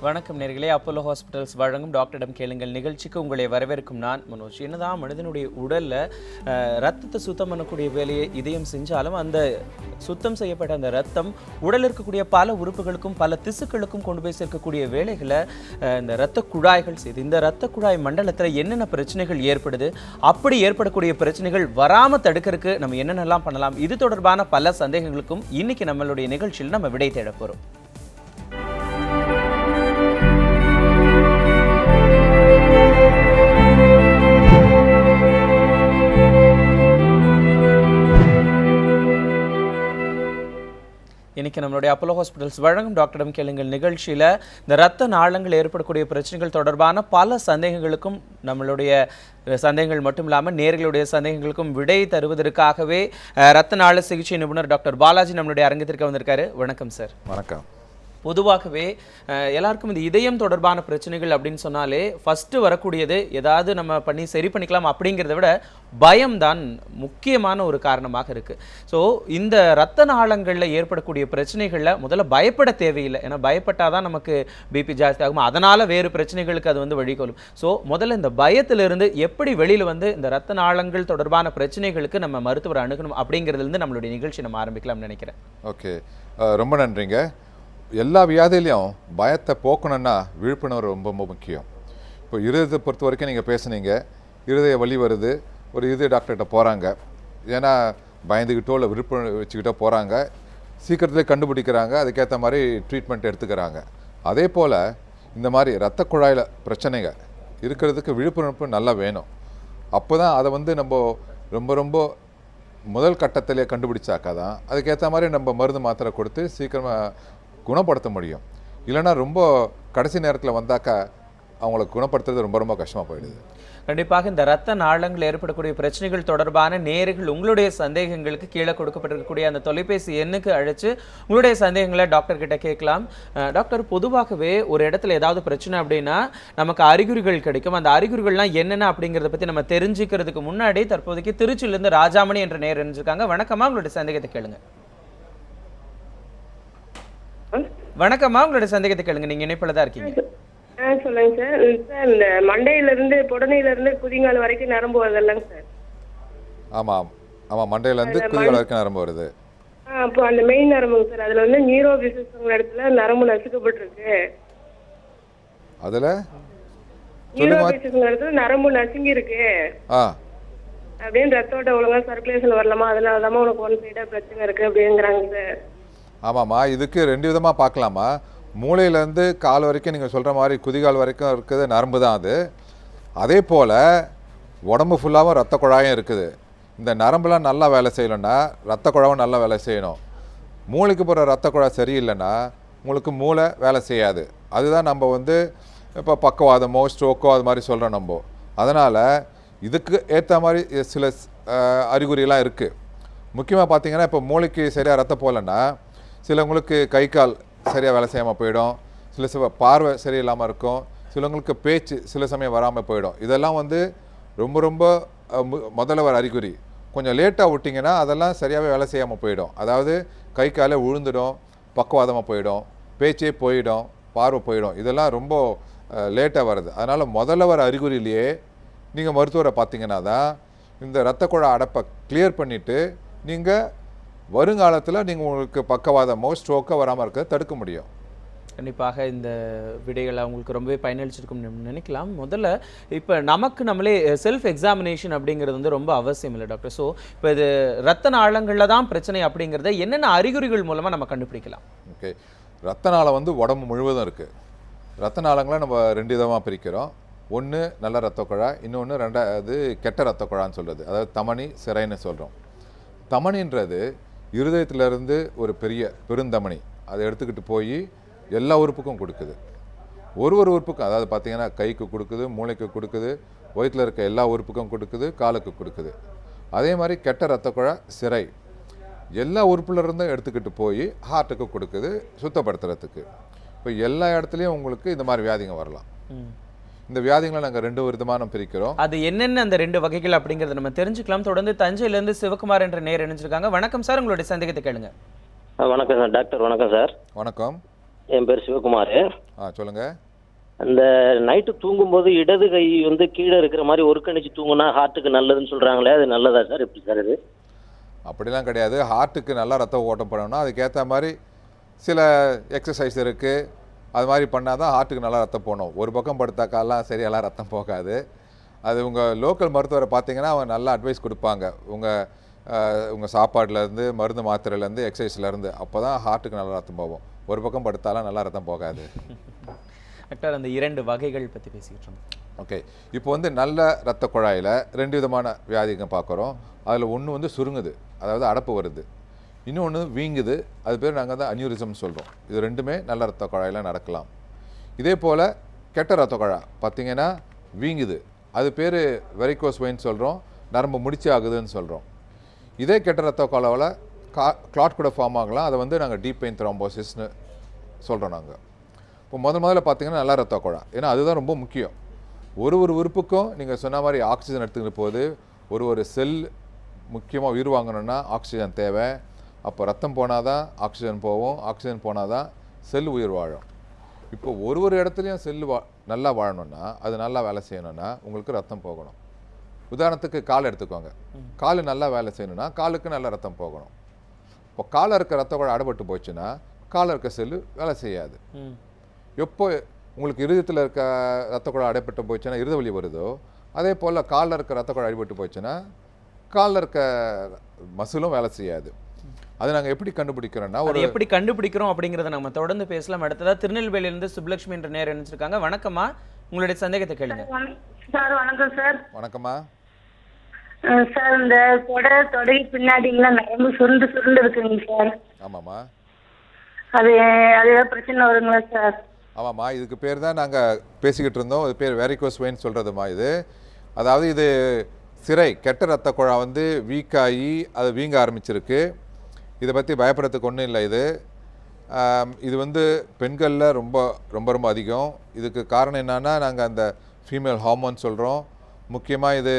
வணக்கம் நேர்களே, Apollo hospitals வழங்கும் டாக்டரிடம் கேளுங்கள் நிகழ்ச்சிக்கு உங்களை வரவேற்கும் நான் மனோஜ். என்னதான் மனிதனுடைய உடலில் ரத்தத்தை சுத்தம் பண்ணக்கூடிய வேலையை இதயம் செஞ்சாலும் அந்த சுத்தம் செய்யப்பட்ட அந்த ரத்தம் உடலில் இருக்கக்கூடிய பல உறுப்புகளுக்கும் பல திசுக்களுக்கும் கொண்டு போய் சேர்க்கக்கூடிய வேலைகளை இந்த இரத்த குழாய்கள் செய்து இந்த இரத்த குழாய் மண்டலத்தில் என்னென்ன பிரச்சனைகள் ஏற்படுது, அப்படி ஏற்படக்கூடிய பிரச்சனைகள் வராமல் தடுக்கிறதுக்கு நம்ம என்னென்னலாம் பண்ணலாம், இது தொடர்பான பல சந்தேகங்களுக்கும் இன்னைக்கு நம்மளுடைய நிகழ்ச்சியில் நம்ம விடை தேட போகிறோம். இன்னைக்கு நம்மளுடைய அப்போலோ ஹாஸ்பிட்டல்ஸ் வழங்கும் டாக்டரிடம் கேளுங்கள் நிகழ்ச்சியில் இந்த இரத்த நாளங்கள் ஏற்படக்கூடிய பிரச்சனைகள் தொடர்பான பல சந்தேகங்களுக்கும் நம்மளுடைய சந்தேகங்கள் மட்டும் இல்லாமல் நேர்களுடைய சந்தேகங்களுக்கும் விடை தருவதற்காகவே இரத்த நாள சிகிச்சை நிபுணர் டாக்டர் பாலாஜி நம்மளுடைய அரங்கத்திற்கு வந்திருக்காரு. வணக்கம் சார். வணக்கம். பொதுவாகவே எல்லாருக்கும் இந்த இதயம் தொடர்பான பிரச்சனைகள் அப்படின்னு சொன்னாலே ஃபஸ்ட்டு வரக்கூடியது ஏதாவது நம்ம பண்ணி சரி பண்ணிக்கலாம் அப்படிங்கிறத விட பயம்தான் முக்கியமான ஒரு காரணமாக இருக்குது. ஸோ இந்த இரத்த நாளங்களில் ஏற்படக்கூடிய பிரச்சனைகளில் முதல்ல பயப்பட தேவையில்லை. ஏன்னா பயப்பட்டால் தான் நமக்கு பிபி ஜாஸ்தி ஆகும், அதனால் வேறு பிரச்சனைகளுக்கு அது வந்து வழிகொள்ளும். ஸோ முதல்ல இந்த பயத்திலிருந்து எப்படி வெளியில் வந்து இந்த இரத்த நாளங்கள் தொடர்பான பிரச்சனைகளுக்கு நம்ம மருத்துவர் அணுகணும் அப்படிங்கிறதுலேருந்து நம்மளுடைய நிகழ்ச்சி நம்ம ஆரம்பிக்கலாம்னு நினைக்கிறேன். ஓகே, ரொம்ப நன்றிங்க. எல்லா வியாதியிலையும் பயத்தை போக்கணுன்னா விழிப்புணர்வு ரொம்ப ரொம்ப முக்கியம். இப்போ இருதயத்தை பொறுத்த வரைக்கும் நீங்கள் பேசுனீங்க, இருதய வலி வருது, ஒரு இருதய டாக்டர்கிட்ட போகிறாங்க, ஏன்னா பயந்துக்கிட்டோ இல்லை விழிப்புணர்வு வச்சுக்கிட்டோ போகிறாங்க, சீக்கிரத்துலேயே கண்டுபிடிக்கிறாங்க, அதுக்கேற்ற மாதிரி ட்ரீட்மெண்ட் எடுத்துக்கிறாங்க. அதே போல் இந்த மாதிரி இரத்த குழாயில் பிரச்சனைங்க இருக்கிறதுக்கு விழிப்புணர்வு நல்லா வேணும். அப்போ தான் அதை வந்து நம்ம ரொம்ப ரொம்ப முதல் கட்டத்திலே கண்டுபிடிச்சாக்கா தான் அதுக்கேற்ற மாதிரி நம்ம மருந்து மாத்திரை கொடுத்து சீக்கிரமாக குணப்படுத்த முடியும். இல்லைனா ரொம்ப கடைசி நேரத்தில் வந்தாக்கா அவங்களை குணப்படுத்துறது ரொம்ப ரொம்ப கஷ்டமாக போயிடுது. கண்டிப்பாக இந்த இரத்த நாளங்கள் ஏற்படக்கூடிய பிரச்சனைகள் தொடர்பான நேர்கள் உங்களுடைய சந்தேகங்களுக்கு கீழே கொடுக்கப்பட்டிருக்கக்கூடிய அந்த தொலைபேசி எண்ணுக்கு அழைச்சு உங்களுடைய சந்தேகங்களை டாக்டர் கிட்ட கேட்கலாம். டாக்டர், பொதுவாகவே ஒரு இடத்துல ஏதாவது பிரச்சனை அப்படின்னா நமக்கு அறிகுறிகள் கிடைக்கும். அந்த அறிகுறிகள்லாம் என்னென்ன அப்படிங்கிறத பற்றி நம்ம தெரிஞ்சுக்கிறதுக்கு முன்னாடி தற்போதைக்கு திருச்சியிலிருந்து ராஜாமணி என்ற நேர் இருந்திருக்காங்க. வணக்கமா, உங்களுடைய சந்தேகத்தை கேளுங்க. வணக்கம்மா, உங்களுடைய சந்தேகத்தை கேளுங்க. நீங்க இணைப்பில் தான் இருக்கீங்க. சொல்லுங்க சார். சார், இந்த மண்டையில இருந்து புடனையில இருந்து குதிங்கால் வரைக்கும் நரம்பு வருதுல்லங்க சார்? ஆமாம் ஆமாம், மண்டையில இருந்து குதிகால் வரைக்கும் நரம்பு வருது. அப்போ அந்த மெயின் நரம்புங்க சார், அதுல வந்து நியூரோபிசிஸ்ங்கிற இடத்துல நரம்பு நசுக்கப்பட்டிருக்கு. அதுல நியூரோபிசிஸ்ங்கிற இடத்துல நரம்பு நசுங்கி இருக்கு அப்படின்னு ரத்தோட்ட ஒழுங்கா சர்க்குலேஷன் வரலாமா, அதனாலதான் உனக்கு ஒன் சைடா பிரச்சனை இருக்கு அப்படிங்கிறாங்க சார். ஆமாம்மா, இதுக்கு ரெண்டு விதமாக பார்க்கலாமா. மூளையிலேருந்து கால் வரைக்கும் நீங்கள் சொல்கிற மாதிரி குதிகால் வரைக்கும் இருக்குது நரம்பு தான் அது. அதே போல் உடம்பு ஃபுல்லாகவும் ரத்த குழாயும் இருக்குது. இந்த நரம்புலாம் நல்லா வேலை செய்யலைன்னா ரத்த குழாவும் நல்லா வேலை செய்யணும். மூளைக்கு போகிற ரத்த குழாய் சரியில்லைன்னா உங்களுக்கு மூளை வேலை செய்யாது. அதுதான் நம்ம வந்து இப்போ பக்கவாதமோ ஸ்ட்ரோக்கோ அது மாதிரி சொல்கிறோம் நம்ம. அதனால் இதுக்கு ஏற்ற மாதிரி சில அறிகுறியெல்லாம் இருக்குது. முக்கியமாக பார்த்தீங்கன்னா இப்போ மூளைக்கு சரியாக ரத்தம் போகலன்னா சிலவங்களுக்கு கை கால் சரியாக வேலை செய்யாமல் போயிடும், சில பார்வை சரியில்லாமல் இருக்கும், சிலவங்களுக்கு பேச்சு சில சமயம் வராமல் போயிடும். இதெல்லாம் வந்து ரொம்ப ரொம்ப முதல்ல வர அறிகுறி. கொஞ்சம் லேட்டாக விட்டிங்கன்னா அதெல்லாம் சரியாகவே வேலை செய்யாமல் போயிடும். அதாவது கை காலை விழுந்துடும், பக்கவாதமாக போயிடும், பேச்சே போயிடும், பார்வை போயிடும். இதெல்லாம் ரொம்ப லேட்டாக வருது. அதனால் முதல்ல வர அறிகுறியிலேயே நீங்கள் மருத்துவரை பார்த்தீங்கன்னா தான் இந்த இரத்த குழாய் அடைப்பை கிளியர் பண்ணிவிட்டு நீங்கள் வருங்காலத்தில் நீங்கள் உங்களுக்கு பக்கவாதமோ ஸ்ட்ரோக்கோ வராமல் இருக்கிறத தடுக்க முடியும். கண்டிப்பாக இந்த விடைகளை அவங்களுக்கு ரொம்பவே பயனளிச்சிருக்கும்னு நினைக்கலாம். முதல்ல இப்போ நமக்கு நம்மளே செல்ஃப் எக்ஸாமினேஷன் அப்படிங்கிறது வந்து ரொம்ப அவசியம் இல்லை டாக்டர். ஸோ இப்போ இது ரத்த நாளங்களில் தான் பிரச்சனை அப்படிங்கிறத என்னென்ன அறிகுறிகள் மூலமாக நம்ம கண்டுபிடிக்கலாம்? ஓகே, ரத்த நாளம் வந்து உடம்பு முழுவதும் இருக்குது. ரத்த நாளங்களை நம்ம ரெண்டு விதமாக பிரிக்கிறோம். ஒன்று நல்ல ரத்த குழாய், இன்னொன்று ரெண்டாவது கெட்ட ரத்த குழான்னு சொல்கிறது, அதாவது தமனி சிரைன்னு சொல்கிறோம். தமனின்றது இருதயத்திலேருந்து ஒரு பெரிய பெருந்தமனி, அதை எடுத்துக்கிட்டு போய் எல்லா உறுப்புக்கும் கொடுக்குது. ஒரு உறுப்புக்கும், அதாவது பார்த்திங்கன்னா கைக்கு கொடுக்குது, மூளைக்கு கொடுக்குது, வயிற்றில் இருக்க எல்லா உறுப்புக்கும் கொடுக்குது, காலுக்கு கொடுக்குது. அதே மாதிரி கெட்ட ரத்த குழாய் சிரை எல்லா உறுப்புலேருந்தும் எடுத்துக்கிட்டு போய் ஹார்ட்டுக்கு கொடுக்குது சுத்தப்படுத்துறதுக்கு. இப்போ எல்லா இடத்துலையும் உங்களுக்கு இந்த மாதிரி வியாதிங்க வரலாம். இந்த வியாதிகளை நாங்கள் ரெண்டு விதமான பிரிக்கிறோம். அது என்னென்ன அந்த ரெண்டு வகைகள் அப்படிங்கிறத நம்ம தெரிஞ்சுக்கலாம். தொடர்ந்து தஞ்சையிலேருந்து சிவகுமார் என்ற நேர் இணைஞ்சிருக்காங்க. வணக்கம் சார், உங்களுடைய சந்தேகத்தை கேளுங்க. வணக்கம் சார். டாக்டர் வணக்கம் சார். வணக்கம். என் பேர் சிவகுமார். சொல்லுங்கள். அந்த நைட்டு தூங்கும்போது இடது கை வந்து கீழே இருக்கிற மாதிரி ஒரு கணிச்சு தூங்குனா ஹார்ட்டுக்கு நல்லதுன்னு சொல்கிறாங்களே, அது நல்லதா சார்? எப்படி சார் அது? அப்படிலாம் கிடையாது. ஹார்ட்டுக்கு நல்லா ரத்தம் ஓட்டம் பண்ணணும்னா அதுக்கேற்ற மாதிரி சில எக்ஸசைஸ் இருக்குது. அது மாதிரி பண்ணால் தான் ஹார்ட்டுக்கு நல்லா ரத்தம் போகணும். ஒரு பக்கம் படுத்தாக்காலாம் சரியெல்லாம் ரத்தம் போகாது. அது உங்கள் லோக்கல் மருத்துவரை பார்த்தீங்கன்னா அவங்க நல்லா அட்வைஸ் கொடுப்பாங்க. உங்கள் சாப்பாடுலேருந்து, மருந்து மாத்திரையிலேருந்து, எக்ஸசைஸ்லேருந்து. அப்போ தான் ஹார்ட்டுக்கு நல்லா ரத்தம் போகும். ஒரு பக்கம் படுத்தாலாம் நல்லா ரத்தம் போகாது. டாக்டர், அந்த 2 வகைகள் பற்றி பேசிக்கிட்டு இருந்தோம். ஓகே. இப்போ வந்து நல்ல ரத்த குழாயில் 2 விதமான வியாதிங்க பார்க்குறோம். அதில் ஒன்று வந்து சுருங்குது, அதாவது அடப்பு வருது. இன்னொன்று வீங்குது, அது பேர் நாங்கள் தான் அன்யூரிசம்னு சொல்கிறோம். இது ரெண்டுமே நல்ல ரத்த குழாயில் நடக்கலாம். இதே போல் கெட்ட ரத்த குழாய் பார்த்திங்கன்னா வீங்குது, அது பேர் வெரிகோஸ் வெயின் சொல்கிறோம், நரம்பு முடிச்சு ஆகுதுன்னு சொல்கிறோம். இதே கெட்ட ரத்த குழாயில் கிளாட் கூட ஃபார்ம் ஆகலாம். அதை வந்து நாங்கள் டீப் வெயின் த்ரோம்போசிஸ்னு சொல்கிறோம். நாங்கள் இப்போ முதல்ல பார்த்தீங்கன்னா நல்ல ரத்த குழாய், ஏன்னா அதுதான் ரொம்ப முக்கியம். ஒரு உறுப்புக்கும் நீங்கள் சொன்ன மாதிரி ஆக்சிஜன் எடுத்துக்கிற போது ஒரு செல் முக்கியமாக உயிர் வாங்கணுன்னா ஆக்சிஜன் தேவை. அப்போ ரத்தம் போனால் தான் ஆக்சிஜன் போகும், ஆக்சிஜன் போனால் தான் செல் உயிர் வாழும். இப்போ ஒரு இடத்துலையும் செல் நல்லா வாழணும்னா, அது நல்லா வேலை செய்யணும்னா உங்களுக்கு ரத்தம் போகணும். உதாரணத்துக்கு கால் எடுத்துக்கோங்க. கால் நல்லா வேலை செய்யணும்னா காலுக்கு நல்ல ரத்தம் போகணும். இப்போ காலில் இருக்க ரத்த குழாய் அடைபட்டு போச்சுன்னா காலில் இருக்க செல்லு வேலை செய்யாது. எப்போ உங்களுக்கு இருதயத்தில் இருக்க ரத்த குழாய் அடைபட்டு போச்சுன்னா இருத வலி வருதோ, அதே போல் காலில் இருக்க ரத்த குழாய் அடிபட்டு போச்சுன்னா காலில் இருக்க மசிலும் வேலை செய்யாது. அது நாங்கள் எப்படி கண்டுபிடிக்கிறோன்னா, எப்படி கண்டுபிடிக்கிறோம் அப்படிங்கிறத நம்ம தொடர்ந்து பேசலாம். அடுத்ததாக திருநெல்வேலியிலிருந்து சுப்லட்சுமி என்ற நேரம் நினைச்சிருக்காங்க. வணக்கம்மா, உங்களுடைய சந்தேகத்தை கேளுங்க. சார் வணக்கம் சார். வணக்கம்மா. சார், இந்த தொடை பின்னாடிலாம் நரம்பு சுருண்டு இருக்குங்க சார். ஆமாம்மா. அது ஏதாவது பிரச்சனை வருங்களா சார்? ஆமாம்மா, இதுக்கு பேர் தான் நாங்கள் பேசிக்கிட்டு இருந்தோம். அது பேர் வெரிகோஸ் வெயின் சொல்கிறதுமா. இது அதாவது இது சிரை கெட்ட ரத்த குழாய் வந்து வீக்காகி அது வீங்க ஆரம்பிச்சிருக்கு. இதை பற்றி பயப்படுறதுக்கு ஒன்றும் இல்லை. இது வந்து பெண்களில் ரொம்ப ரொம்ப ரொம்ப அதிகம். இதுக்கு காரணம் என்னன்னா, நாங்கள் அந்த ஃபீமேல் ஹார்மோன் சொல்கிறோம். முக்கியமாக இது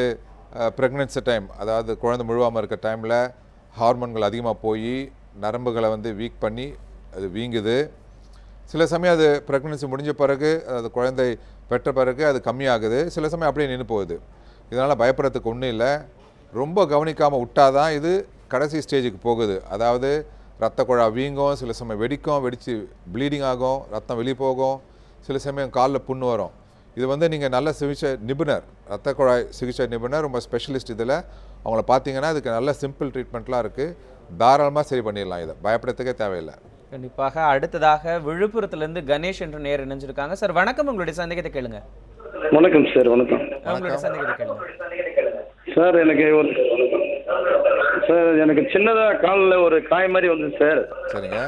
ப்ரெக்னென்சி டைம், அதாவது குழந்தை முழுவாமல் இருக்க டைமில் ஹார்மோன்கள் அதிகமாக போய் நரம்புகளை வந்து வீக் பண்ணி அது வீங்குது. சில சமயம் அது ப்ரெக்னென்சி முடிஞ்ச பிறகு, அது குழந்தை பெற்ற பிறகு அது கம்மியாகுது. சில சமயம் அப்படியே நின்று போகுது. இதனால் பயப்படுறதுக்கு ஒன்றும் இல்லை. ரொம்ப கவனிக்காமல் விட்டால் தான் இது கடைசி ஸ்டேஜுக்கு போகுது. அதாவது ரத்த குழாய் வீங்கும், சில சமயம் வெடித்து ப்ளீடிங் ஆகும், ரத்தம் வெளியே போகும், சில சமயம் காலில் புண்ணு வரும். இது வந்து நீங்கள் நல்ல சிகிச்சை நிபுணர், ரத்த குழாய் சிகிச்சை நிபுணர், ரொம்ப ஸ்பெஷலிஸ்ட் இதில் அவங்கள பார்த்தீங்கன்னா அதுக்கு நல்ல சிம்பிள் ட்ரீட்மெண்ட்லாம் இருக்குது. தாராளமாக சரி பண்ணிடலாம். இதை பயப்படுறதுக்கே தேவையில்லை. கண்டிப்பாக. அடுத்ததாக விழுப்புரத்துலேருந்து கணேஷ் என்ற நேர் இணைஞ்சிருக்காங்க. சார் வணக்கம், உங்களுடைய சந்தேகத்தை கேளுங்க. வணக்கம் சார். வணக்கம். உங்களுடைய சந்தேகத்தை கேளுங்க சார். எனக்கு சின்னதாக காலில் ஒரு காய் மாதிரி வந்து சார். சரிங்க.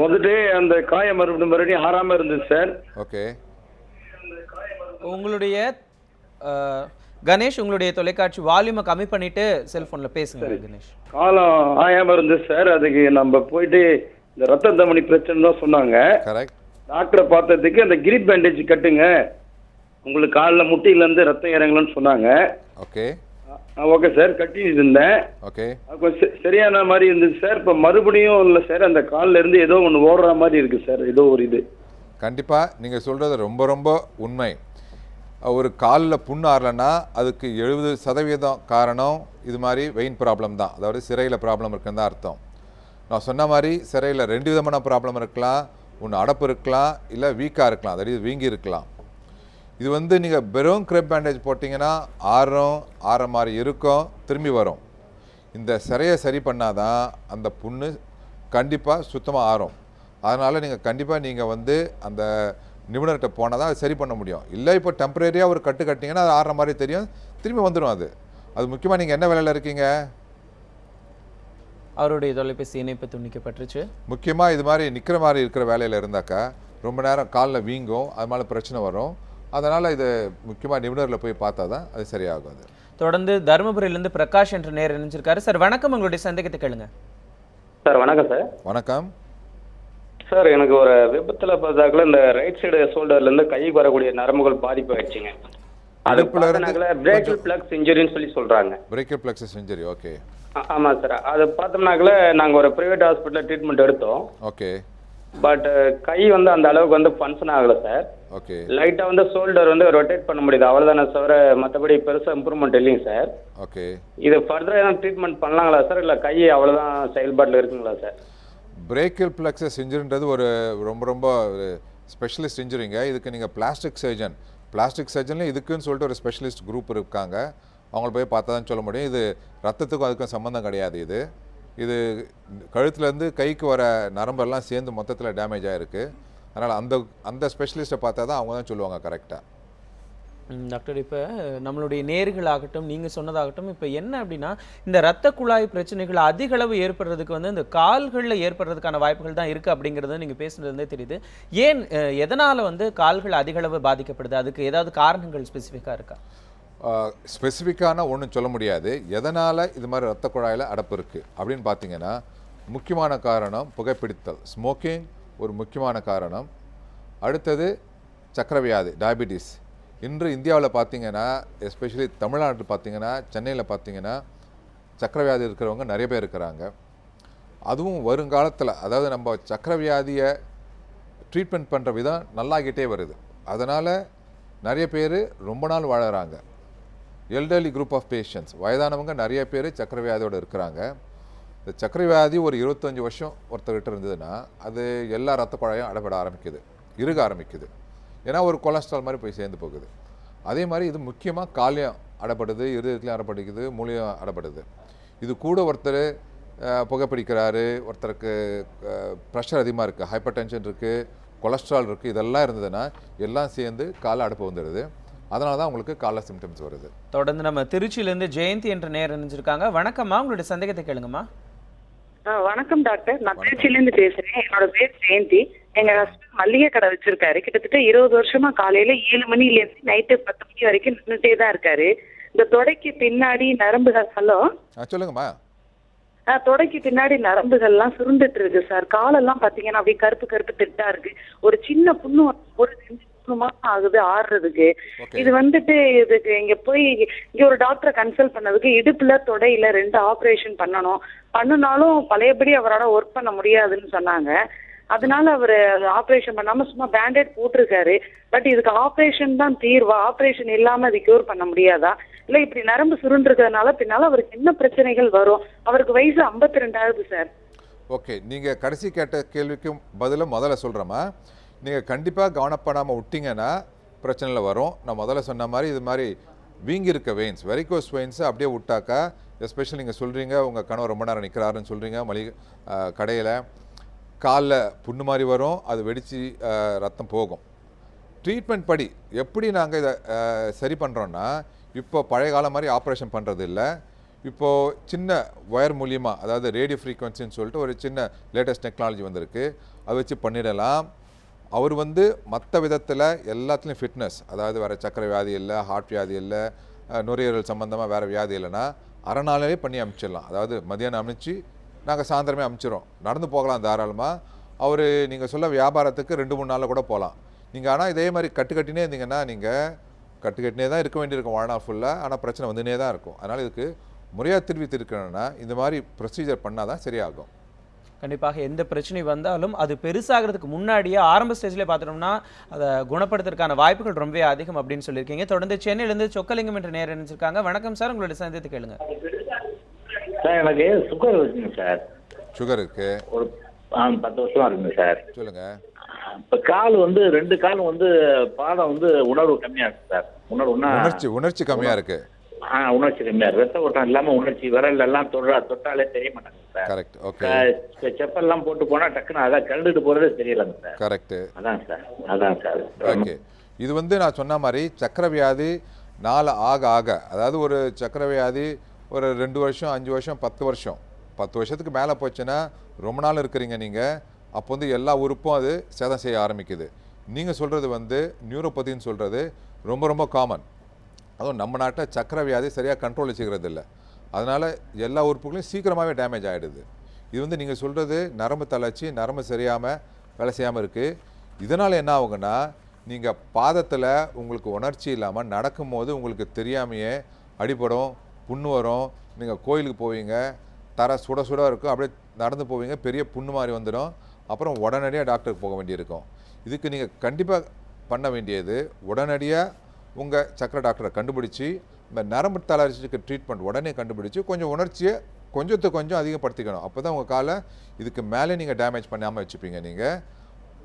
வந்துட்டு அந்த காயை மறுபடியும் ஆறாமல் இருந்தது சார். ஓகே. உங்களுடைய கணேஷ், உங்களுடைய தொலைக்காட்சி வால்யூமை கம்மி பண்ணிட்டு செல்போனில் பேசுங்க கணேஷ். காலம் ஆயாமல் இருந்தது சார். அதுக்கு நம்ம போயிட்டு இந்த ரத்த தமனி பிரச்சனை தான் சொன்னாங்க. கரெக்ட். டாக்டரை பார்த்ததுக்கு அந்த கிரிப் பேண்டேஜ் கட்டுங்க, உங்களுக்கு காலில் முட்டியிலேருந்து ரத்தம் இறங்கலன்னு சொன்னாங்க. ஓகே. ஓகே சார், கட்டிட்டு இருந்தேன். ஓகே. கொஞ்சம் சரியான மாதிரி இருந்துச்சு சார். இப்போ மறுபடியும் இல்லை சார், அந்த காலில் இருந்து ஏதோ ஒன்று ஓடுற மாதிரி இருக்குது சார், ஏதோ ஒரு இது. கண்டிப்பாக நீங்கள் சொல்கிறது ரொம்ப ரொம்ப உண்மை. ஒரு காலில் புண்ணு ஆறலைன்னா அதுக்கு 70% காரணம் இது மாதிரி வெயின் ப்ராப்ளம் தான், அதாவது சிரையில் ப்ராப்ளம் இருக்குன்னு தான் அர்த்தம். நான் சொன்ன மாதிரி சிரையில் 2 விதமான ப்ராப்ளம் இருக்கலாம். ஒன்று அடப்பு இருக்கலாம், இல்லை வீக்காக இருக்கலாம், அதாவது வீங்கி இருக்கலாம். இது வந்து நீங்கள் வெறும் கிரெப் பேண்டேஜ் போட்டிங்கன்னா ஆற மாதிரி இருக்கும், திரும்பி வரும். இந்த சிரையை சரி பண்ணாதான் அந்த புண்ணு கண்டிப்பாக சுத்தமாக ஆறும். அதனால் நீங்கள் வந்து அந்த நிபுணர்கிட்ட போனால் தான் அது சரி பண்ண முடியும். இல்லை இப்போ டெம்பரரியாக ஒரு கட்டு கட்டிங்கன்னா அது ஆறுற மாதிரி தெரியும், திரும்பி வந்துடும். அது முக்கியமாக நீங்கள் என்ன வேலையில் இருக்கீங்க? அவருடைய தொலைபேசி இணைப்பு துண்டிக்கப்பட்டுருச்சு. முக்கியமாக இது மாதிரி நிற்கிற மாதிரி இருக்கிற வேலையில் இருந்தாக்கா ரொம்ப நேரம் காலில் வீங்கும், அது மாதிரி பிரச்சனை வரும். அதனால் இது முக்கியமாக நிபுணரில் போய் பார்த்தா தான் அது சரியாகும். அது தொடர்ந்து தருமபுரியிலேருந்து பிரகாஷ் என்ற நேர் இணைஞ்சிருக்காரு. சார் வணக்கம், உங்களுடைய சந்தேகத்தை கேளுங்க. சார் வணக்கம் சார். வணக்கம் சார், எனக்கு ஒரு விபத்தில் பார்த்தாக்குள்ள இந்த ரைட் சைடு ஷோல்டர்லேருந்து கைக்கு வரக்கூடிய நரம்புகள் பாதிப்பு ஆயிடுச்சுங்க. அது பிரேக்கல் பிளக்ஸ் இன்ஜுரின்னு சொல்லி சொல்கிறாங்க. பிரேக்கல் பிளக்ஸஸ் இன்ஜுரி. ஓகே. ஆமாம் சார். அது பார்த்தோம்னாக்கல நாங்கள் ஒரு ப்ரைவேட் ஹாஸ்பிட்டலில் ட்ரீட்மெண்ட் எடுத்தோம். ஓகே பட் கை வந்து அந்த அளவுக்கு வந்து ஃபங்க்ஷன் ஆகலை சார். ஓகே லைட்டாக வந்து ஷோல்டர் வந்து ரொட்டேட் பண்ண முடியுது, அவ்வளோதானே தவிர மற்றபடி பெருசாக இம்ப்ரூவ்மெண்ட் இல்லைங்க சார். ஓகே இது ஃபர்தராக எதாவது ட்ரீட்மெண்ட் பண்ணலாங்களா சார், இல்லை கை அவ்வளோதான் செயல்பாட்டில் இருக்குங்களா சார்? பிரேக்கியல் பிளெக்ஸஸ் இன்ஜுரின்றது ஒரு ரொம்ப ரொம்ப ஸ்பெஷலிஸ்ட் இன்ஜுரிங்க. இதுக்கு நீங்கள் பிளாஸ்டிக் சர்ஜன்லேயும் இதுக்குன்னு சொல்லிட்டு ஒரு ஸ்பெஷலிஸ்ட் குரூப் இருக்காங்க. அவங்கள போய் பார்த்தா தான் சொல்ல முடியும். இது ரத்தத்துக்கும் அதுக்கும் சம்மந்தம் கிடையாது. இது கழுத்துலேருந்து கைக்கு வர நரம்பெல்லாம் சேர்ந்து மொத்தத்தில் டேமேஜ் ஆகிருக்கு. அதனால் அந்த ஸ்பெஷலிஸ்ட்டை பார்த்தா தான் அவங்க தான் சொல்லுவாங்க கரெக்டாக. டாக்டர், இப்போ நம்மளுடைய நேர்களாகட்டும் நீங்கள் சொன்னதாகட்டும், இப்போ என்ன அப்படின்னா இந்த இரத்த குழாய் பிரச்சனைகள் அதிக அளவு ஏற்படுறதுக்கு வந்து இந்த கால்களில் ஏற்படுறதுக்கான வாய்ப்புகள் தான் இருக்குது அப்படிங்கிறது நீங்கள் பேசுனதுலேருந்தே தெரியுது. ஏன் எதனால் வந்து கால்கள் அதிக அளவு பாதிக்கப்படுது? அதுக்கு ஏதாவது காரணங்கள் ஸ்பெசிஃபிக்காக இருக்கா? ஸ்பெசிஃபிக்கான ஒன்றும் சொல்ல முடியாது. எதனால் இது மாதிரி இரத்த குழாயில் அடைப்பு இருக்குது அப்படின்னு பார்த்தீங்கன்னா, முக்கியமான காரணம் புகைப்பிடித்தல், ஸ்மோக்கிங் ஒரு முக்கியமான காரணம். அடுத்தது சக்கரவியாதி, டயபிட்டிஸ். இன்று இந்தியாவில் பார்த்தீங்கன்னா, எஸ்பெஷலி தமிழ்நாட்டில் பார்த்தீங்கன்னா, சென்னையில் பார்த்தீங்கன்னா சக்கரவியாதி இருக்கிறவங்க நிறைய பேர் இருக்கிறாங்க. அதுவும் வருங்காலத்தில், அதாவது நம்ம சக்கரவியாதியை ட்ரீட்மெண்ட் பண்ணுற விதம் நல்லாகிட்டே வருது. அதனால் நிறைய பேர் ரொம்ப நாள் வாழறாங்க. எல்டர்லி குரூப் ஆஃப் பேஷண்ட்ஸ், வயதானவங்க நிறைய பேர் சக்கரவியாதியோடு இருக்கிறாங்க. இந்த சக்கரவியாதி ஒரு 25 வருஷம் ஒருத்தர்கிட்ட இருந்ததுன்னா அது எல்லா ரத்த குழாயும் அடைபட ஆரம்பிக்குது, இறுக ஆரம்பிக்குது. ஏன்னா ஒரு கொலஸ்ட்ரால் மாதிரி போய் சேர்ந்து போகுது. அதே மாதிரி இது முக்கியமாக காலையும் அடைப்படுது, இருதயத்துலையும் அடைப்படுக்குது, மூளையும் அடைப்படுது. இது கூட ஒருத்தர் புகைப்பிடிக்கிறாரு, ஒருத்தருக்கு ப்ரெஷர் அதிகமாக இருக்குது, ஹைப்பர் டென்ஷன் இருக்குது, கொலஸ்ட்ரால் இருக்குது, இதெல்லாம் இருந்ததுன்னா எல்லாம் சேர்ந்து காலை அடைப்பு வந்துடுது. அதனால தான் உங்களுக்கு காலை சிம்டம்ஸ் வருது. தொடர்ந்து நம்ம திருச்சியிலேருந்து ஜெயந்தி என்ற நேர் நினைச்சிருக்காங்க. வணக்கம்மா, உங்களுடைய சந்தேகத்தை கேளுங்கம்மா. வணக்கம் டாக்டர், நான் திருச்சியிலேருந்து பேசுறேன். என்னோட பேர் ஜெயந்தி. எங்க ஹஸ்பண்ட் மல்லிகை கடை வச்சிருக்காரு. கிட்டத்தட்ட 20 வருஷமா காலையில 7 மணிலேருந்து நைட்டு 10 மணி வரைக்கும் நின்றுட்டே தான் இருக்காரு. இந்த தொடைக்கு பின்னாடி நரம்புகள், ஹலோ சொல்லுங்கம்மா. தொடைக்கு பின்னாடி நரம்புகள்லாம் சுருண்டுட்டு இருக்கு சார். காலெல்லாம் பாத்தீங்கன்னா அப்படியே கருப்பு கருப்பு திட்டா இருக்கு. ஒரு சின்ன புண்ணு ஒரு 2 மாசம் ஆகுது ஆறுறதுக்கு. இது வந்துட்டு இதுக்கு இங்க போய் இங்க ஒரு டாக்டரை கன்சல்ட் பண்ணதுக்கு இடுப்புல தொடையில 2 ஆபரேஷன் பண்ணினாலும் பழையபடி அவரால் ஒர்க் பண்ண முடியாதுன்னு சொன்னாங்க. அதனால அவர் ஆபரேஷன் பண்ணாம சும்மா பேண்டேட் போட்டிருக்காரு. பட் இதுக்கு ஆபரேஷன் தான் தீர்வா? ஆபரேஷன் இல்லாம அது கியூர் பண்ண முடியாதா? இல்ல இப்படி நரம்பு சுருண்டிருக்கிறதுனால பின்னால அவருக்கு என்ன பிரச்சனைகள் வரும்? அவருக்கு வயசு 52 ஆகுது சார். ஓகே, நீங்கள் கடைசி கேட்ட கேள்விக்கும் பதிலும் முதல்ல சொல்கிறேம்மா. நீங்கள் கண்டிப்பாக கவனப்படாமல் விட்டிங்கன்னா பிரச்சனையில் வரும். நான் முதல்ல சொன்ன மாதிரி இது மாதிரி வீங்கி இருக்க வெயின்ஸ், வெரிகோஸ் வெயின்ஸை அப்படியே விட்டாக்கா, எஸ்பெஷலி நீங்கள் சொல்கிறீங்க உங்கள் கணவர் ரொம்ப நேரம் நிற்கிறாருன்னு சொல்கிறீங்க, கடையில் காலில் புண்ணு மாதிரி வரும், அது வெடித்து ரத்தம் போகும். ட்ரீட்மெண்ட் படி எப்படி நாங்கள் இதை சரி பண்ணுறோன்னா, இப்போ பழைய காலம் மாதிரி ஆப்ரேஷன் பண்ணுறது இல்லை. இப்போது சின்ன ஒயர் மூலியமாக, அதாவது ரேடியோ ஃப்ரீக்வன்சின்னு சொல்லிட்டு ஒரு சின்ன லேட்டஸ்ட் டெக்னாலஜி வந்திருக்கு, அதை வச்சு பண்ணிடலாம். அவர் மற்ற விதத்தில் எல்லாத்துலேயும் ஃபிட்னஸ், அதாவது வேறு சக்கரை வியாதி இல்லை, ஹார்ட் வியாதி இல்லை, நுரையீரல் சம்மந்தமாக வேறு வியாதி இல்லைன்னா அரை நாளிலே பண்ணி அனுப்பிச்சிடலாம். அதாவது மதியானம் அனுப்பிச்சு நாங்கள் சாயந்தரமே அனுப்பிச்சிடும், நடந்து போகலாம் தாராளமாக. அவர் நீங்கள் சொல்ல வியாபாரத்துக்கு 2-3 நாளில் கூட போகலாம். நீங்கள் ஆனால் இதே மாதிரி கட்டுக்கட்டினே இருந்தீங்கன்னா நீங்கள் கட்டுக்கட்டினே தான் இருக்க வேண்டியிருக்கும் வாழ்நாள் ஃபுல்லாக. ஆனால் பிரச்சனை வந்துனே தான் இருக்கும். அதனால் இதுக்கு முறையாக திருக்கணும்னா இந்த மாதிரி ப்ரொசீஜர் பண்ணால் தான் சரியாகும். கண்டிப்பாக எந்த பிரச்சனை வந்தாலும் அது பெருசாகிறதுக்கு முன்னாடியே ஆரம்ப ஸ்டேஜ்லேயே பார்த்துட்டோம்னா அதை குணப்படுத்துறதுக்கான வாய்ப்புகள் ரொம்பவே அதிகம் அப்படின்னு சொல்லியிருக்கீங்க. தொடர்ந்து சென்னையிலேருந்து சொக்கலிங்கம் என்ற நேரம் நினைச்சிருக்காங்க. வணக்கம் சார், உங்களுடைய சந்தேகத்தை கேளுங்க. சார் எனக்கு சுகர் இருக்குங்க சார். சுகர் இருக்கு, ஒரு 10 வருஷமா இருக்குங்க சார். சொல்லுங்க. இப்போ கால் 2 கால் பாதம் உணர்வு கம்மியா இருக்கு சார். உணர்ச்சி கம்மியா இருக்கு. உணர்ச்சி கம்மியா இருக்கு. ரத்த ஓட்டம் இல்லாம உணர்ச்சி விரல் எல்லாம் தொட்டாலே தெரிய மாட்டாங்க சார். கரெக்ட். ஓகே. செப்பல்லாம் போட்டு போனா டக்குன்னு அதான் கழுந்துட்டு போறதே தெரியலங்க சார். கரெக்ட். அதான் சார். ஓகே, இது நான் சொன்ன மாதிரி சக்கரவியாதி நாள் ஆக ஆக, அதாவது ஒரு சக்கரவியாதி ஒரு 2 வருஷம் 5 வருஷம் 10 வருஷம் 10 வருஷத்துக்கு மேலே போச்சுன்னா ரொம்ப நாள் இருக்கிறீங்க நீங்கள். அப்போ எல்லா உறுப்பும் அது சேதம் செய்ய ஆரம்பிக்குது. நீங்கள் சொல்கிறது நியூரோபதின்னு சொல்கிறது ரொம்ப ரொம்ப காமன். அதுவும் நம்ம நாட்டில் சக்கரவியாதி சரியாக கண்ட்ரோல் வச்சுக்கிறது இல்லை. அதனால் எல்லா உறுப்புகளையும் சீக்கிரமாகவே டேமேஜ் ஆகிடுது. இது நீங்கள் சொல்கிறது நரம்பு தளர்ச்சி, நரம்பு சரியாமல் வேலை செய்யாமல் இருக்குது. இதனால் என்ன ஆகுங்கன்னா, நீங்கள் பாதத்தில் உங்களுக்கு உணர்ச்சி இல்லாமல் நடக்கும்போது உங்களுக்கு தெரியாமையே அடிபடும், புண்ணு வரும், நீங்கள் கோயிலுக்கு போவீங்க, தர சுட சுட இருக்கும், அப்படியே நடந்து போவீங்க, பெரிய புண்ணு மாதிரி வந்துடும், அப்புறம் உடனடியாக டாக்டருக்கு போக வேண்டியிருக்கும். இதுக்கு நீங்கள் கண்டிப்பாக பண்ண வேண்டியது உடனடியாக உங்கள் சக்கரை டாக்டரை கண்டுபிடிச்சி இந்த நரம்பு தளர்ச்சிக்கு ட்ரீட்மெண்ட் உடனே கண்டுபிடிச்சி கொஞ்சம் உணர்ச்சியை கொஞ்சத்துக்கு கொஞ்சம் அதிகப்படுத்திக்கணும். அப்போ தான் உங்கள் காலை இதுக்கு மேலே நீங்கள் டேமேஜ் பண்ணாமல் வச்சுப்பீங்க. நீங்கள்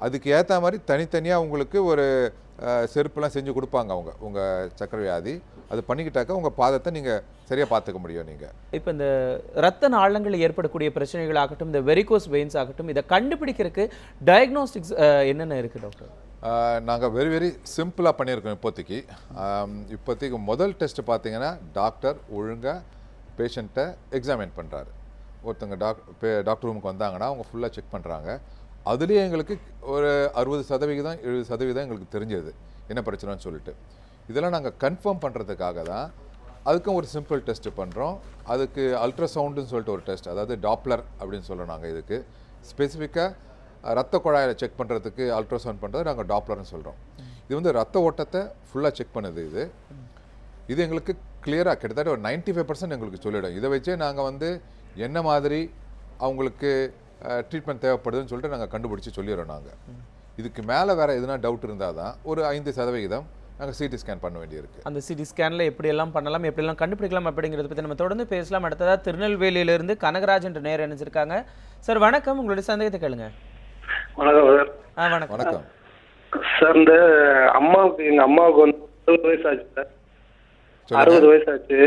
அதுக்கு ஏற்ற மாதிரி தனித்தனியாக உங்களுக்கு ஒரு செருப்புலாம் செஞ்சு கொடுப்பாங்க அவங்க உங்கள் சக்கரை வியாதி. அது பண்ணிக்கிட்டாக்க உங்கள் பாதத்தை நீங்கள் சரியாக பார்த்துக்க முடியும். நீங்கள் இப்போ இந்த ரத்த நாளங்களில் ஏற்படக்கூடிய பிரச்சனைகள் ஆகட்டும், இந்த வெரிகோஸ் வெயின்ஸ் ஆகட்டும், இதை கண்டுபிடிக்கிறதுக்கு டயக்னோஸ்டிக்ஸ் என்னென்ன இருக்குது டாக்டர்? நாங்கள் வெரி சிம்பிளாக பண்ணியிருக்கோம் இப்போதைக்கு. இப்போதைக்கு முதல் டெஸ்ட்டு பார்த்தீங்கன்னா டாக்டர் ஒழுங்காக பேஷண்ட்டை எக்ஸாமின் பண்ணுறாரு. ஒருத்தங்க டாக்டர் ரூமுக்கு வந்தாங்கன்னா அவங்க ஃபுல்லாக செக் பண்ணுறாங்க. அதுலேயே எங்களுக்கு ஒரு 60% 70% எங்களுக்கு தெரிஞ்சது என்ன பிரச்சனைன்னு சொல்லிட்டு. இதெல்லாம் நாங்கள் கன்ஃபார்ம் பண்ணுறதுக்காக தான் அதுக்கும் ஒரு சிம்பிள் டெஸ்ட்டு பண்ணுறோம். அதுக்கு அல்ட்ராசவுண்டுன்னு சொல்லிட்டு ஒரு டெஸ்ட், அதாவது டாப்லர் அப்படின்னு சொல்கிறோம் நாங்கள். இதுக்கு ஸ்பெசிஃபிக்காக ரத்த குழாயில் செக் பண்ணுறதுக்கு அல்ட்ராசவுண்ட் பண்ணுறது நாங்கள் டாப்லர்னு சொல்கிறோம். இது வந்து ரத்த ஓட்டத்தை ஃபுல்லாக செக் பண்ணுது. இது எங்களுக்கு கிளியராக கிட்டத்தட்ட ஒரு 95% எங்களுக்கு சொல்லிவிடும். இதை வச்சே நாங்கள் வந்து என்ன மாதிரி அவங்களுக்கு ட்ரீட்மெண்ட் தேவைப்படுதுன்னு சொல்லிட்டு நாங்கள் கண்டுபிடிச்சி சொல்லிடுறோம். நாங்கள் இதுக்கு மேலே வேறு எதுனா டவுட் இருந்தால் தான் ஒரு 5% நாங்கள் சிடி ஸ்கேன் பண்ண வேண்டியிருக்கு. அந்த சிடி ஸ்கேனில் எப்படியெல்லாம் பண்ணலாம், எப்படியெல்லாம் கண்டுபிடிக்கலாம் அப்படிங்கிறத பற்றி நம்ம தொடர்ந்து பேசலாம். அடுத்ததாக திருநெல்வேலியிலிருந்து கனகராஜ் என்ற நேர் இணைஞ்சிருக்காங்க. சார் வணக்கம், உங்களுடைய சந்தேகத்தை கேளுங்க. வணக்கம் சார். வணக்கம் சார். இந்த அம்மாவுக்கு எங்கள் அம்மாவுக்கு வந்து 60 வயசு ஆச்சு சார். 60 வயசு ஆச்சு.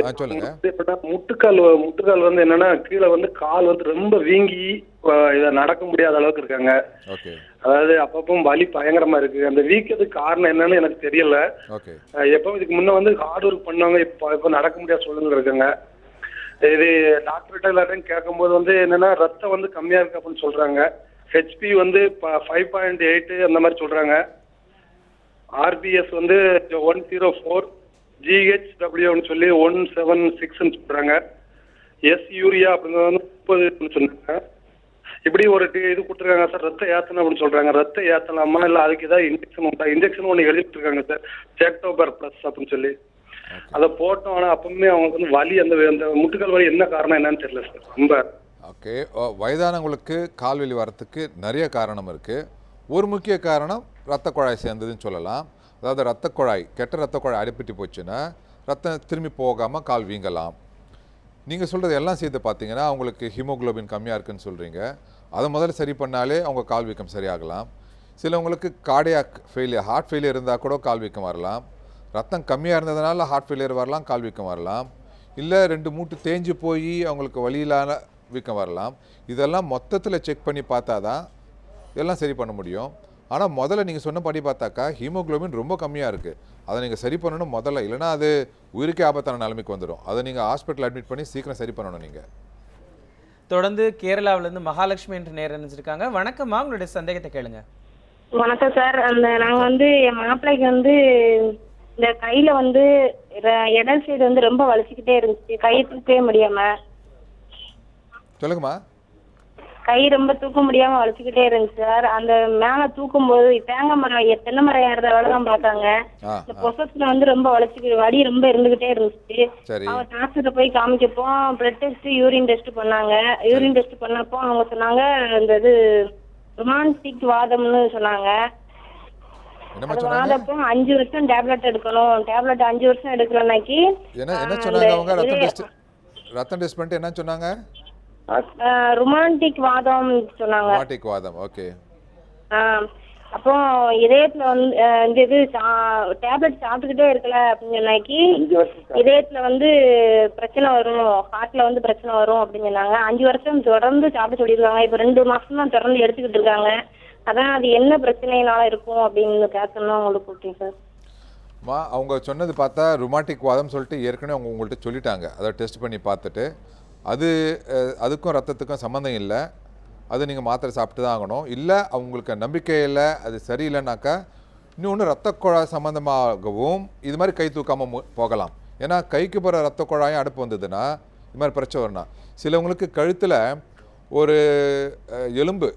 முட்டுக்கால் வந்து என்னன்னா கீழே வந்து கால் வந்து ரொம்ப வீங்கி இதை நடக்க முடியாத அளவுக்கு இருக்காங்க. அதாவது அப்பப்போ வலி பயங்கரமா இருக்கு. அந்த வீக்கத்துக்கு காரணம் என்னன்னு எனக்கு தெரியல. எப்போ இதுக்கு முன்ன வந்து ஹார்ட் ஒர்க் பண்ணவங்க இப்போ நடக்க முடியாத சூழ்நிலை இருக்காங்க. இது டாக்டர்கிட்ட எல்லாத்தையும் கேட்கும்போது வந்து என்னன்னா ரத்தம் வந்து கம்மியா இருக்கு அப்படின்னு சொல்றாங்க. ஹெச்பி வந்து 5.8 அந்த மாதிரி சொல்றாங்க. ஆர்பிஎஸ் வந்து 104, GHWன்னு சொல்லி 176 சொல்றாங்க. எஸ் யூரியா அப்படிங்கிறது வந்து 30 சொன்னாங்க. இப்படி ஒரு இது கொடுத்துருக்காங்க சார். ரத்த ஏத்தணும் அப்படின்னு சொல்றாங்க. ரத்த ஏத்தலாமா இல்லை அதுக்கு ஏதாவது இன்ஜெக்ஷன் உண்டா? இன்ஜெக்ஷன் ஒன்று எழுதிட்டு இருக்காங்க சார், ஜெக்டோபர் பிளஸ் அப்படின்னு சொல்லி. அதை போட்டோம். ஆனால் அப்பவுமே அவங்களுக்கு வந்து வலி, அந்த முட்டுக்கால் வலி என்ன காரணம் என்னன்னு தெரியல சார். ரொம்ப ஓகே. வயதானவங்களுக்கு கால்வலி வரத்துக்கு நிறைய காரணம் இருக்குது. ஒரு முக்கிய காரணம் ரத்த குழாய் சேர்ந்ததுன்னு சொல்லலாம். அதாவது ரத்த குழாய், கெட்ட ரத்த குழாய் அடிப்பட்டு போச்சுன்னா ரத்தம் திரும்பி போகாமல் கால் வீங்கலாம். நீங்கள் சொல்கிறது எல்லாம் சேர்த்து பார்த்தீங்கன்னா அவங்களுக்கு ஹீமோகுளோபின் கம்மியாக இருக்குன்னு சொல்கிறீங்க. அதை முதல்ல சரி பண்ணாலே அவங்க கால் வீக்கம் சரியாகலாம். சிலவங்களுக்கு கார்டியாக் ஃபெயிலியர், ஹார்ட் ஃபெயிலியர் இருந்தால் கூட கால் வீக்கம் வரலாம். ரத்தம் கம்மியாக இருந்ததுனால ஹார்ட் ஃபெயிலியர் வரலாம், கால் வீக்கம் வரலாம். இல்லை 2 மூட்டு தேஞ்சு போய் அவங்களுக்கு வலியிலான வீக்கம் வரலாம். இதெல்லாம் மொத்தத்தில் செக் பண்ணி பார்த்தா தான் எல்லாம் சரி பண்ண முடியும். ஆனால் முதல்ல நீங்கள் சொன்னபடி பார்த்தாக்கா ஹீமோகுளோபின் ரொம்ப கம்மியாக இருக்குது. அதை நீங்கள் சரி பண்ணணும் முதல்ல, இல்லைனா அது உயிருக்கே ஆபத்தான நிலைமைக்கு வந்துடும். அதை நீங்கள் ஹாஸ்பிட்டல் அட்மிட் பண்ணி சீக்கிரம் சரி பண்ணணும். நீங்கள் தொடர்ந்து கேரளாவிலேருந்து மகாலட்சுமி என்று நேர் இணைஞ்சிருக்காங்க. வணக்கம்மா, உங்களுடைய சந்தேகத்தை கேளுங்க. வணக்கம் சார். நாங்கள் வந்து என் மாப்பிள்ளைக்கு வந்து இந்த கையில வந்து இடல் சைடு வந்து ரொம்ப வலிச்சுக்கிட்டே இருந்துச்சு, கையை தூக்கவே முடியாம. சொல்லுங்கம்மா. கை ரொம்ப தூக்க முடியாம வலிச்சுக்கிட்டே இருந்துச்சு சார். அந்த மேல தூக்கும் போது தேங்காய் மரம், தென்னை மரம் ஏறத வேலை தான் பார்த்தாங்க. இந்த பொசத்துல வந்து ரொம்ப வலி ரொம்ப இருந்துகிட்டே இருந்துச்சு. அவங்க டாக்டர்கிட்ட போய் காமிக்கப்போ பிளட் டெஸ்ட், யூரின் டெஸ்ட் பண்ணாங்க. யூரின் டெஸ்ட் பண்ணப்போ அவங்க சொன்னாங்க இந்த இது ரொமான்டிக் வாதம்னு சொன்னாங்க. அது வாதப்போ 5 வருஷம் டேப்லெட் எடுக்கணும். டேப்லெட் 5 வருஷம் எடுக்கிறனாக்கி என்ன சொன்னாங்க அவங்க? ரத்தம் டெஸ்ட் பண்ணிட்டு என்ன சொன்னாங்க? ரொமான்டிக் வாதம் சொன்னாங்க. ரொமான்டிக் வாதம். ஓகே. அப்போ இதயத்துல வந்து இந்த இது டேப்லெட் சாப்பிட்டுக்கிட்டே இருக்கல அப்படின்னு சொன்னாக்கி இதயத்துல வந்து பிரச்சனை வரும், ஹார்ட்ல வந்து பிரச்சனை வரும் அப்படின்னு சொன்னாங்க. 5 வருஷம் தொடர்ந்து சாப்பிட சொல்லியிருக்காங்க. இப்போ 2 மாசம் தான் தொடர்ந்து எடுத்துக்கிட்டு இருக்காங்க. அதான் அது என்ன பிரச்சனைனால இருக்கும் அப்படின்னு கேட்கணும் உங்களுக்கு கூப்பிட்டேன் சார். அவங்க சொன்னது பார்த்தா ரொமாட்டிக் வாதம் சொல்லிட்டு ஏற்கனவே அவங்க உங்கள்கிட்ட சொல்லிட்டாங்க. அதை டெஸ்ட் பண்ணி பார்த்துட்டு அதுக்கும் ரத்தத்துக்கும் சம்மந்தம் இல்லை, அது நீங்கள் மாத்திரை சாப்பிட்டு தான் ஆகணும். இல்லை அவங்களுக்கு நம்பிக்கை இல்லை, அது சரியில்லைனாக்கா இன்னொன்று ரத்த குழாய் சம்மந்தமாகவும் இது மாதிரி கை தூக்காமல் போகலாம். ஏன்னா கைக்கு போகிற ரத்த குழாயும் அடுப்பு வந்ததுன்னா இது மாதிரி பிரச்சனை வரணும்னா சிலவங்களுக்கு கழுத்தில் ஒரு எலும்பு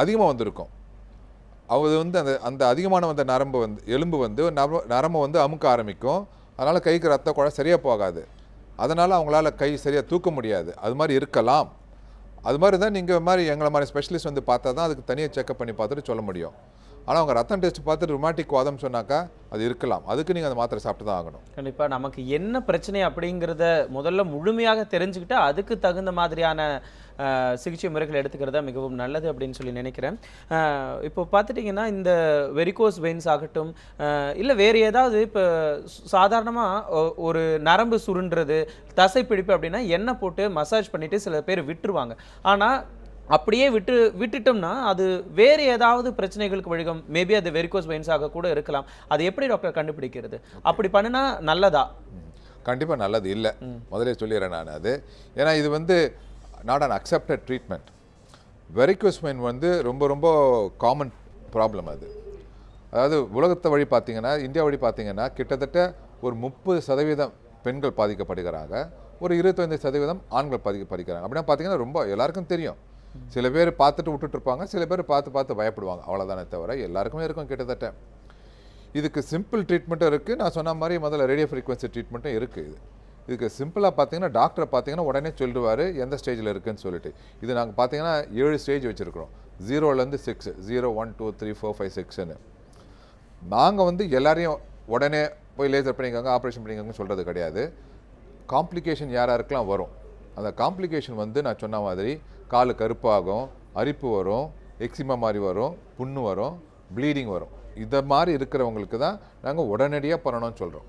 அதிகமாக வந்திருக்கும். அது வந்து அந்த அதிகமான வந்த நரம்பு வந்து எலும்பு வந்து நரம்பை வந்து அமுக்க ஆரம்பிக்கும். அதனால் கைக்கு ரத்த குழாய் சரியாக போகாது. அதனால் அவங்களால கை சரியாக தூக்க முடியாது. அது மாதிரி இருக்கலாம். அது மாதிரி தான் நீங்கள் மாதிரி எங்களை மாதிரி ஸ்பெஷலிஸ்ட் வந்து பார்த்தா தான் அதுக்கு தனியாக செக்அப் பண்ணி பார்த்துட்டு சொல்ல முடியும். ஆனால் அவங்க ரத்தம் டெஸ்ட் பார்த்துட்டு ருமாட்டிக் வாதம் சொன்னாக்கா அது இருக்கலாம். அதுக்கு நீங்கள் அந்த மாத்திரை சாப்பிட்டு தான் ஆகணும். கண்டிப்பாக நமக்கு என்ன பிரச்சனை அப்படிங்கிறத முதல்ல முழுமையாக தெரிஞ்சுக்கிட்டு அதுக்கு தகுந்த மாதிரியான சிகிச்சை முறைகள் எடுத்துக்கிறதா மிகவும் நல்லது அப்படின்னு சொல்லி நினைக்கிறேன். இப்போ பார்த்துட்டிங்கன்னா இந்த வெரிகோஸ் வெயின்ஸ் ஆகட்டும், இல்லை வேறு ஏதாவது இப்போ சாதாரணமாக ஒரு நரம்பு சுருண்டுறது, தசைப்பிடிப்பு அப்படின்னா எண்ணெய் போட்டு மசாஜ் பண்ணிவிட்டு சில பேர் விட்டுருவாங்க. ஆனால் அப்படியே விட்டுட்டோம்னா அது வேறு ஏதாவது பிரச்சனைகளுக்கு வழிகம், மேபி அது வெரிகோஸ் வெயின்ஸாக கூட இருக்கலாம். அது எப்படி டாக்டர் கண்டுபிடிக்கிறது? அப்படி பண்ணினா நல்லதா? கண்டிப்பாக நல்லது இல்லை, முதலே சொல்லிடுறேன் நான். அது ஏன்னா இது வந்து not an accepted treatment. Varicose vein வந்து ரொம்ப ரொம்ப காமன் ப்ராப்ளம் அது. அதாவது உலகத்தை வழி பார்த்தீங்கன்னா, இந்தியா வழி பார்த்தீங்கன்னா கிட்டத்தட்ட ஒரு 30% பெண்கள் பாதிக்கப்படுகிறாங்க, ஒரு 25% ஆண்கள் பாதிக்கப்படுகிறாங்க. அப்படின்னா பார்த்தீங்கன்னா ரொம்ப எல்லாருக்கும் தெரியும். சில பேர் பார்த்துட்டு விட்டுட்ருப்பாங்க, சில பேர் பார்த்து பயப்படுவாங்க, அவ்வளோதானே தவிர எல்லாருக்குமே இருக்கும் கிட்டத்தட்ட. இதுக்கு சிம்பிள் ட்ரீட்மெண்ட்டும் இருக்குது. நான் சொன்ன மாதிரி முதல்ல ரேடியோ ஃப்ரீக்வன்சி ட்ரீட்மெண்ட்டும் இருக்குது. இதுக்கு சிம்பிளாக பார்த்தீங்கன்னா டாக்டரை பார்த்தீங்கன்னா உடனே சொல்லிடுவார் எந்த ஸ்டேஜில் இருக்குதுன்னு சொல்லிட்டு. இது நாங்கள் பார்த்தீங்கன்னா 7 ஸ்டேஜ் வச்சுருக்கிறோம், 0லேருந்து 6, 0, 1, 2, 3, 4, 5, 6ன்னு. நாங்கள் வந்து எல்லாரையும் உடனே போய் லேசர் பண்ணிக்கோங்க, ஆப்ரேஷன் பண்ணிக்கோங்கன்னு சொல்கிறது கிடையாது. காம்ப்ளிகேஷன் யாருக்கெல்லாம் வரும், அந்த காம்ப்ளிகேஷன் வந்து நான் சொன்ன மாதிரி காலு கருப்பாகும், அரிப்பு வரும், எக்ஸிமா மாதிரி வரும், புண்ணு வரும், ப்ளீடிங் வரும். இதை மாதிரி இருக்கிறவங்களுக்கு தான் நாங்கள் உடனடியாக பண்ணணும்னு சொல்கிறோம்.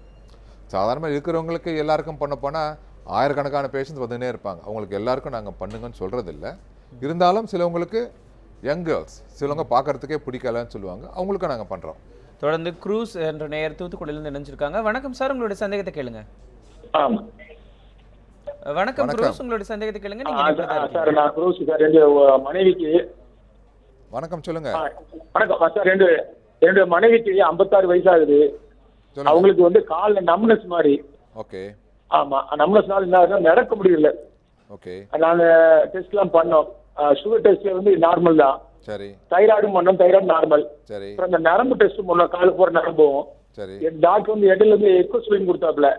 சாதாரணமாக இருக்கிறவங்களுக்கு எல்லாருக்கும் பண்ண போனால் ஆயிரக்கணக்கான பேஷண்ட்ஸ் வந்துன்னே இருப்பாங்க. அவங்களுக்கு எல்லாருக்கும் நாங்கள் பண்ணுங்கன்னு சொல்கிறதில்ல. இருந்தாலும் சிலவங்களுக்கு யங் கேர்ள்ஸ் சிலவங்க பார்க்குறதுக்கே பிடிக்கலன்னு சொல்லுவாங்க, அவங்களுக்கும் நாங்கள் பண்ணுறோம். தொடர்ந்து க்ரூஸ் என்ற நேயர் தூத்துக்குடியிலிருந்து இணைஞ்சிருக்காங்க. வணக்கம் சார், உங்களுடைய சந்தேகத்தை கேளுங்க. வணக்கம் க்ரூஸ், உங்களுடைய சந்தேகத்தை கேளுங்க. நீங்க சார் நான் க்ரூஸ் சார், ரெண்டு மனைவிக்கு. வணக்கம், சொல்லுங்க. வணக்கம் சார், ரெண்டு மனைவிக்கு 56 வயசாகுது. அவங்களுக்கு வந்து காலில் நம்னஸ் மாதிரி. ஓகே. ஆமா, நம்னஸ்னால என்ன நடக்க முடியல. ஓகே. நாங்க டெஸ்ட்லாம் பண்ணோம். சுகர் டெஸ்ட்ல வந்து நார்மல் தான். சரி. தைராய்டும் பண்ணோம், தைராய்டு நார்மல். சரி. அப்புறம் இந்த நரம்பு டெஸ்ட் பண்ணோம், காலு போற நரம்பும். சரி. டாக்டர் வந்து இடையில இருந்து எக்கோஸ்பிரிங் கொடுத்தாப்புல,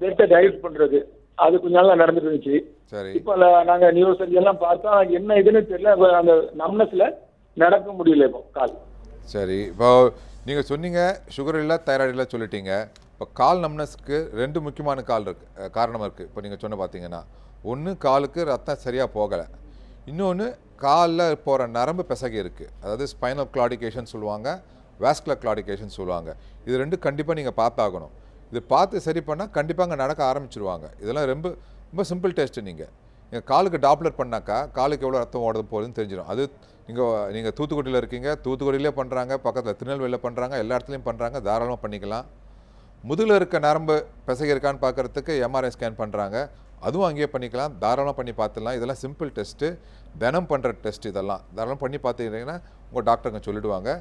பெட்டை டைரக்ட் பண்றது. அது கொஞ்ச நாள் நடந்துட்டு இருந்துச்சு. சரி. இப்ப நாங்க நியூஸ் எல்லாம் பார்த்தா என்ன இதுன்னு தெரியல, அந்த நம்னஸ்ல நடக்க முடியல இப்போ கால். சரி. இப்போ நீங்கள் சொன்னீங்க சுகர் இல்லை தைராய்டு இல்லை சொல்லிட்டீங்க. இப்போ கால் நம்னஸ்க்கு 2 முக்கியமான காரணம் இருக்குது. இப்போ நீங்கள் சொன்ன பார்த்தீங்கன்னா, ஒன்று காலுக்கு ரத்தம் சரியாக போகலை, இன்னொன்று காலில் போகிற நரம்பு பிசகி இருக்குது. அதாவது ஸ்பைனல் கிளாடிகேஷன் சொல்லுவாங்க, வாஸ்குலர் கிளாடிகேஷன் சொல்லுவாங்க. இது 2 கண்டிப்பாக நீங்கள் பார்த்தாகணும். இது பார்த்து சரி பண்ணால் கண்டிப்பாக அங்கே நடக்க ஆரம்பிச்சிருவாங்க. இதெல்லாம் ரொம்ப ரொம்ப சிம்பிள் டெஸ்ட்டு. நீங்கள் காலுக்கு டாப்லர் பண்ணாக்கா காலுக்கு எவ்வளோ ரத்தம் ஓடுறது போகுதுன்னு தெரிஞ்சிடும். அது நீங்கள் தூத்துக்குடியில் இருக்கீங்க, தூத்துக்குடியிலே பண்ணுறாங்க, பக்கத்தில் திருநெல்வேலியில் பண்ணுறாங்க, எல்லா இடத்துலையும் பண்ணுறாங்க, தாராளமாக பண்ணிக்கலாம். முதுகில் இருக்க நரம்பு பிசகி இருக்கான்னு பார்க்குறதுக்கு எம்ஆர்ஐ ஸ்கேன் பண்ணுறாங்க, அதுவும் அங்கேயே பண்ணிக்கலாம், தாராளமாக பண்ணி பார்த்துடலாம். இதெல்லாம் சிம்பிள் டெஸ்ட்டு, தினம் பண்ணுற டெஸ்ட். இதெல்லாம் தாராளமாக பண்ணி பார்த்துக்கிட்டிங்கன்னா உங்கள் டாக்டருங்க சொல்லிவிடுவாங்க,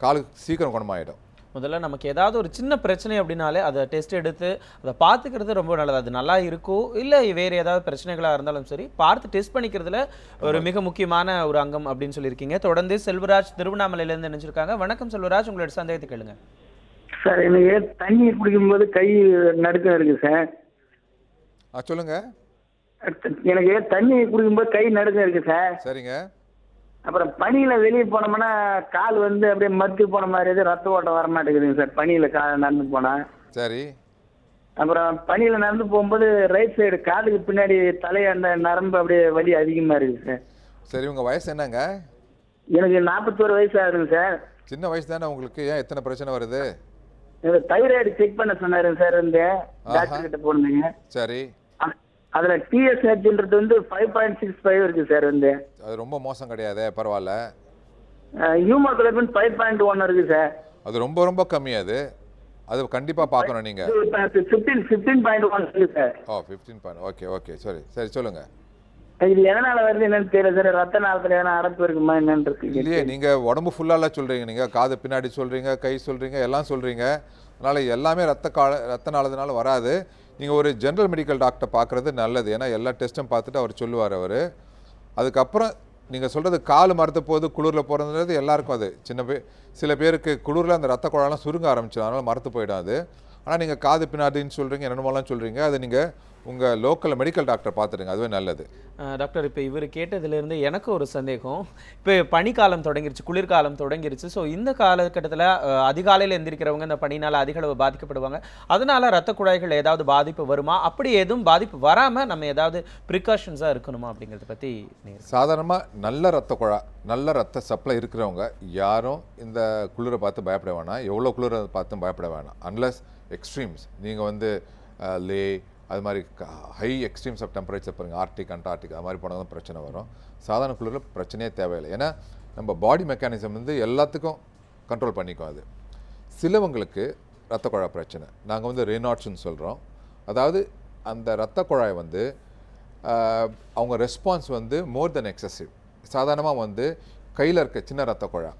காலுக்கு சீக்கிரம் குணமாயிடும். முதல்ல நமக்கு ஏதாவது ஒரு சின்ன பிரச்சனை அப்படின்னாலே அதை டெஸ்ட் எடுத்து அதை பார்த்துக்கிறது ரொம்ப நல்லது. அது நல்லா இருக்கோ இல்லை வேறு ஏதாவது பிரச்சனைகளாக இருந்தாலும் சரி பார்த்து டெஸ்ட் பண்ணிக்கிறதுல ஒரு மிக முக்கியமான ஒரு அங்கம் அப்படின்னு சொல்லியிருக்கீங்க. தொடர்ந்து செல்வராஜ் திருவண்ணாமலையிலேருந்து நினைச்சிருக்காங்க. வணக்கம் செல்வராஜ், உங்களோட சந்தேகத்தை கேளுங்க. சார், எனக்கு தண்ணி குடிக்கும்போது கை நடுக்கம் இருக்கு சார். சொல்லுங்க. எனக்கு தண்ணி குடிக்கும்போது கை நடுக்கம் இருக்கு சார். சரிங்க. அப்புறம் பனியில வெளியே போனோம்னா கால் வந்து அப்படியே மறுத்து போன மாதிரி ரத்த ஓட்டம் வர மாட்டேங்குதுங்க சார், பனியில நடந்து போனா. சரி. அப்புறம் பனியில நடந்து போகும்போது ரைட் சைடு காதுக்கு பின்னாடி தலையாண்ட நரம்பு அப்படியே வலி அதிகமா இருக்கு சார். சரி, உங்க வயசு என்னங்க? எனக்கு 41 வயசு ஆகுதுங்க சார். சின்ன வயசு தானே உங்களுக்கு, ஏன் எத்தனை பிரச்சனை வருது? தைராய்டு செக் பண்ண சொன்னாருங்க சார், இந்த டாக்டர் கிட்ட போனீங்க. சரி. அதுல டிஎஸ்ஹெச்ன்றது வந்து 5.65 இருக்கு சார். வந்து அது ரொம்ப மோசம் கிடையாது, பரவாயில்ல. ஹீமோகுளோபின் 5.1 இருக்கு சார். அது ரொம்ப ரொம்ப கம்மி. அது கண்டிப்பா பார்க்கணும் நீங்க. 15.1 இருக்கு சார். 15. ஓகே ஓகே, சரி சரி, சொல்லுங்க. இது எதனால வருது என்னன்னு தெரியல சார். ரத்த நாளத்துல எதனா அடைப்பு இருக்குமா என்னன்னு இருக்கு. இல்லையே, நீங்க உடம்பு ஃபுல்லால சொல்றீங்க, நீங்க காது பின்னாடி சொல்றீங்க, கை சொல்றீங்க, எல்லாம் சொல்றீங்க. அதனால எல்லாமே ரத்த நாளத்தினால வராது. நீங்கள் ஒரு ஜென்ரல் மெடிக்கல் டாக்டர் பார்க்குறது நல்லது. ஏன்னா எல்லா டெஸ்ட்டும் பார்த்துட்டு அவர் சொல்லுவார். அதுக்கப்புறம் நீங்கள் சொல்கிறது கால் மறுத்த போது குளிரில் போகிறதுன்றது எல்லாருக்கும் அது சில பேருக்கு குளிரில் அந்த ரத்த குழாயெல்லாம் சுருங்க ஆரம்பிச்சிடும், அதனால் மறுத்து போயிடும். ஆனால் நீங்கள் காது பின்னாடின்னு சொல்கிறீங்க, என்னென்னமோலாம் சொல்கிறீங்க, அது நீங்கள் உங்கள் லோக்கல் மெடிக்கல் டாக்டர் பார்த்துடுங்க, அதுவே நல்லது. டாக்டர், இப்போ இவர் கேட்டதுலேருந்து எனக்கு ஒரு சந்தேகம். இப்போ பனிக்காலம் தொடங்கிருச்சு, குளிர்காலம் தொடங்கிருச்சு. ஸோ இந்த காலகட்டத்தில் அதிகாலையில் எந்திரிக்கிறவங்க இந்த பனினால் அதிக அளவு பாதிக்கப்படுவாங்க. அதனால ரத்த குழாய்கள் ஏதாவது பாதிப்பு வருமா? அப்படி எதுவும் பாதிப்பு வராமல் நம்ம ஏதாவது ப்ரிகாஷன்ஸாக இருக்கணுமா அப்படிங்கிறத பற்றி? சாதாரணமாக நல்ல ரத்த குழா, நல்ல ரத்த சப்ளை இருக்கிறவங்க யாரும் இந்த குளிரை பார்த்து பயப்பட வேணாம். எவ்வளோ குளிரை பார்த்தும் பயப்பட வேணாம். அன்லஸ் எக்ஸ்ட்ரீம்ஸ், நீங்கள் வந்து லே அது மாதிரி ஹை எக்ஸ்ட்ரீம்ஸ் ஆஃப் டெம்பரேச்சர் பாருங்கள், ஆர்டிக் அண்டார்டிக் அது மாதிரி போனால் தான் பிரச்சனை வரும். சாதாரண குளிரில் பிரச்சனையே தேவையில்லை. ஏன்னா நம்ம பாடி மெக்கானிசம் வந்து எல்லாத்துக்கும் கண்ட்ரோல் பண்ணிக்கும். அது சிலவங்களுக்கு ரத்த குழாய் பிரச்சனை, நாங்கள் வந்து ரேனாட்ஸ்ன்னு சொல்கிறோம். அதாவது அந்த ரத்த குழாய் வந்து அவங்க ரெஸ்பான்ஸ் வந்து மோர் தென் எக்ஸசிவ். சாதாரணமாக வந்து கையில் இருக்க சின்ன ரத்த குழாய்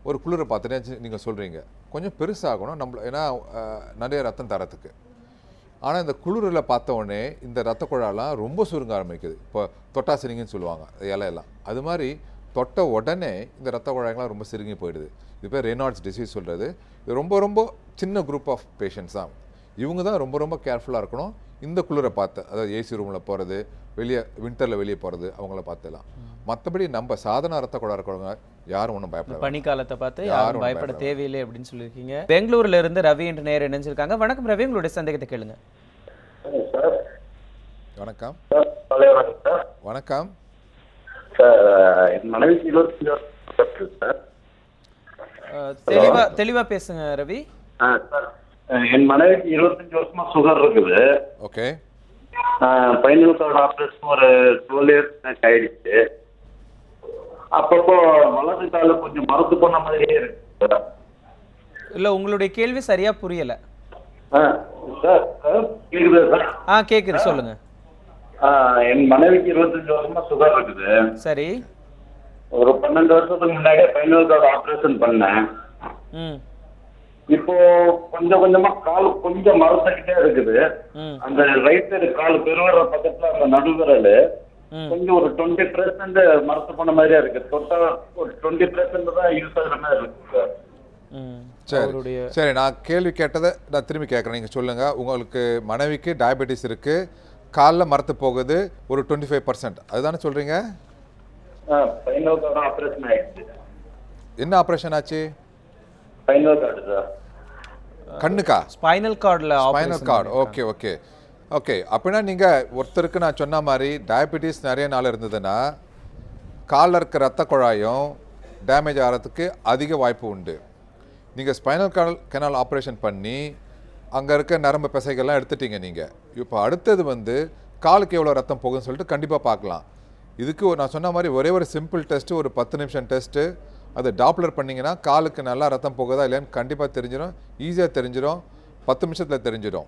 ஒரு குளிரை பார்த்துட்டே நீங்கள் சொல்கிறீங்க கொஞ்சம் பெருசாகணும் நம்மள, ஏன்னா நிறைய ரத்தம் தரத்துக்கு. ஆனால் இந்த குளிரில் பார்த்த உடனே இந்த ரத்த குழாயெல்லாம் ரொம்ப சுருங்க ஆரம்பிக்குது. இப்போ தொட்டாசிரிங்கன்னு சொல்லுவாங்க இலையெல்லாம், அது மாதிரி தொட்ட உடனே இந்த ரத்த குழாய்கள்லாம் ரொம்ப சுருங்கி போயிடுது. இது பேர் ரேனால்ட்ஸ் டிசீஸ் சொல்கிறது. இது ரொம்ப ரொம்ப சின்ன குரூப் ஆஃப் பேஷண்ட்ஸ் தான். இவங்க தான் ரொம்ப ரொம்ப கேர்ஃபுல்லாக இருக்கணும் இந்த குளிரை பார்த்து. அதாவது ஏசி ரூமில் போகிறது, வெளியே வின்டரில் வெளியே போகிறது, அவங்கள பார்த்துலாம். மற்றபடி நம்ம சாதாரண ரத்த குழாய் இருக்கிறவங்க யாரும் ஒன்றும் பயப்பட, பனிக்காலத்தை பார்த்து யாரும் பயப்பட தேவையில்லை அப்படின்னு சொல்லியிருக்கீங்க. பெங்களூர்ல இருந்து ரவி என்ற நேரம் இணைஞ்சிருக்காங்க. வணக்கம் ரவி, உங்களுடைய சந்தேகத்தை கேளுங்க. வணக்கம். வணக்கம் சார். என் மனைவிக்கு 25 வருஷம் சார். தெளிவா பேசுங்க ரவி. சார், என் மனைவிக்கு 25 வருஷமா சுகர் இருக்குது. ஓகே. ஸ்பைனல் கார்டு ஆப்ரேஷன் ஒரு 12 இயர்ஸ் ஆயிடுச்சு. அப்பப்போ வலது கால கொஞ்சம் மறுத்து போன மாதிரியே இருக்கு சார். இல்ல, உங்களுடைய கேள்வி சரியா புரியல. சார் கேக்குதா சார்? கேக்குது, சொல்லுங்க. என் மனைவிக்கு 25 வருஷமா சுகர் இருக்குது. சரி. ஒரு 12 வருஷத்துக்கு முன்னாடியே ஸ்பைனல் கார்டு ஆப்ரேஷன் பண்ணேன். இப்போ கொஞ்சம் கொஞ்சமா கால் கொஞ்சம் மறுத்துக்கிட்டே இருக்குது. அந்த ரைட் சைடு கால் பெருவர பக்கத்துல அந்த நடுவிரல் கொஞ்சம் ஒரு 20% மறுத்து போன மாதிரியா இருக்கு. தொட்டா ஒரு 20% தான் யூஸ் ஆகுற மாதிரி இருக்கு சார். சரி சரி, நான் கேள்வி கேட்டதை நான் திரும்பி கேட்குறேன், நீங்கள் சொல்லுங்கள். உங்களுக்கு மனைவிக்கு டயபெட்டிஸ் இருக்குது, காலில் மரத்து போகுது ஒரு 25%, அதுதானே சொல்கிறீங்க? ஸ்பைனல் கார்டு ஆப்ரேஷன் ஆயிடுச்சு. என்ன ஆப்ரேஷன் ஆச்சு? Spinal cord sir. கண்ணுக்கா? ஸ்பைனல் கார்டில். Spinal cord. Okay okay okay. அப்படின்னா நீங்கள் ஒருத்தருக்கு நான் சொன்ன மாதிரி டயபெட்டிஸ் நிறைய நாள் இருந்ததுன்னா காலில் இருக்க ரத்த குழாயும் டேமேஜ் ஆகிறதுக்கு அதிக வாய்ப்பு உண்டு. நீங்கள் ஸ்பைனல் கெனால் ஆப்ரேஷன் பண்ணி அங்கே இருக்க நரம்பு பிசைகள்லாம் எடுத்துட்டீங்க நீங்கள். இப்போ அடுத்தது வந்து காலுக்கு எவ்வளோ ரத்தம் போகுதுன்னு சொல்லிட்டு கண்டிப்பாக பார்க்கலாம். இதுக்கு நான் சொன்ன மாதிரி ஒரே ஒரு சிம்பிள் டெஸ்ட்டு, ஒரு 10 நிமிஷம் டெஸ்ட்டு, அது டாப்லர் பண்ணிங்கன்னா காலுக்கு நல்லா ரத்தம் போகுதா இல்லையான்னு கண்டிப்பாக தெரிஞ்சிடும். ஈஸியாக தெரிஞ்சிடும், 10 நிமிஷத்தில் தெரிஞ்சிடும்.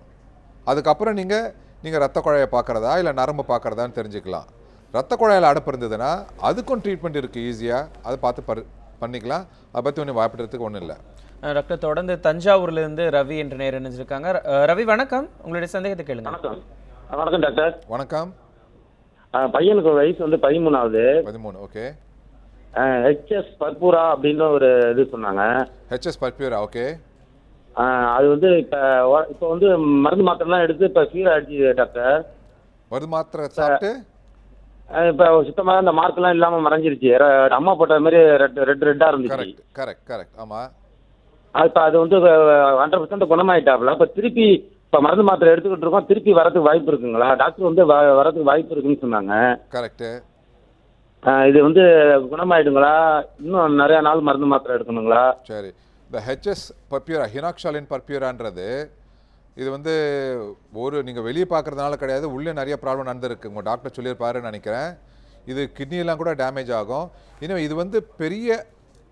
அதுக்கப்புறம் நீங்கள் ரத்த குழாயை பார்க்குறதா இல்லை நரம்பு பார்க்குறதான்னு தெரிஞ்சுக்கலாம். ரத்த குழாயில் அடைப்பு இருந்ததுன்னா அதுக்கும் ட்ரீட்மெண்ட் இருக்குது, ஈஸியாக அதை பார்த்து பண்ணிக்கலாம். அதை பற்றி ஒன்றும் பயப்படுறதுக்கு ஒன்றும் இல்லை. டாக்டர், தொடர்ந்து தஞ்சாவூர்லேருந்து ரவி என்ற நேரம் நினைச்சிருக்காங்க. ரவி வணக்கம், உங்களுடைய சந்தேகத்தை கேளுங்க. வணக்கம். வணக்கம் டாக்டர். வணக்கம். பையனுக்கு வயசு வந்து 13. 13. ஓகே. ஹெச்எஸ் பர்பூரா அப்படின்னு ஒரு இது சொன்னாங்க. ஹெச்எஸ் பர்பூரா. ஓகே. அது வந்து இப்போ வந்து மருந்து மாத்திரைலாம் எடுத்து இப்போ ஃபீவர் ஆயிடுச்சு டாக்டர். மருந்து மாத்திரை சாப்பிட்டு இப்போ சுத்தமாக அந்த மார்க்கெல்லாம் இல்லாமல் மறைஞ்சிருச்சு. அம்மா போட்ட மாதிரி ரெட்டாக இருந்துச்சு. கரெக்ட். ஆமாம். இப்போ அது வந்து 100% குணமாயிட்டாப்புல. இப்போ திருப்பி இப்போ மருந்து மாத்திரை எடுத்துக்கிட்டு இருக்கோம், திருப்பி வரதுக்கு வாய்ப்பு இருக்குங்களா? டாக்டர் வந்து வரதுக்கு வாய்ப்பு இருக்குன்னு சொன்னாங்க. கரெக்டு. இது வந்து குணமாயிடுங்களா? இன்னும் நிறைய நாள் மருந்து மாத்திரை எடுக்கணுங்களா? சரி, இந்த ஹெச்எஸ் பர்பியூரா, ஹினாக்ஷாலின் பர்பியூரான்றது இது வந்து நீங்கள் வெளியே பார்க்குறதுனால கிடையாது, உள்ளே நிறைய ப்ராப்ளம் நடந்திருக்கு. உங்கள் டாக்டர் சொல்லியிருப்பாருன்னு நினைக்கிறேன். இது கிட்னியெல்லாம் கூட டேமேஜ் ஆகும். இன்னும் இது வந்து பெரிய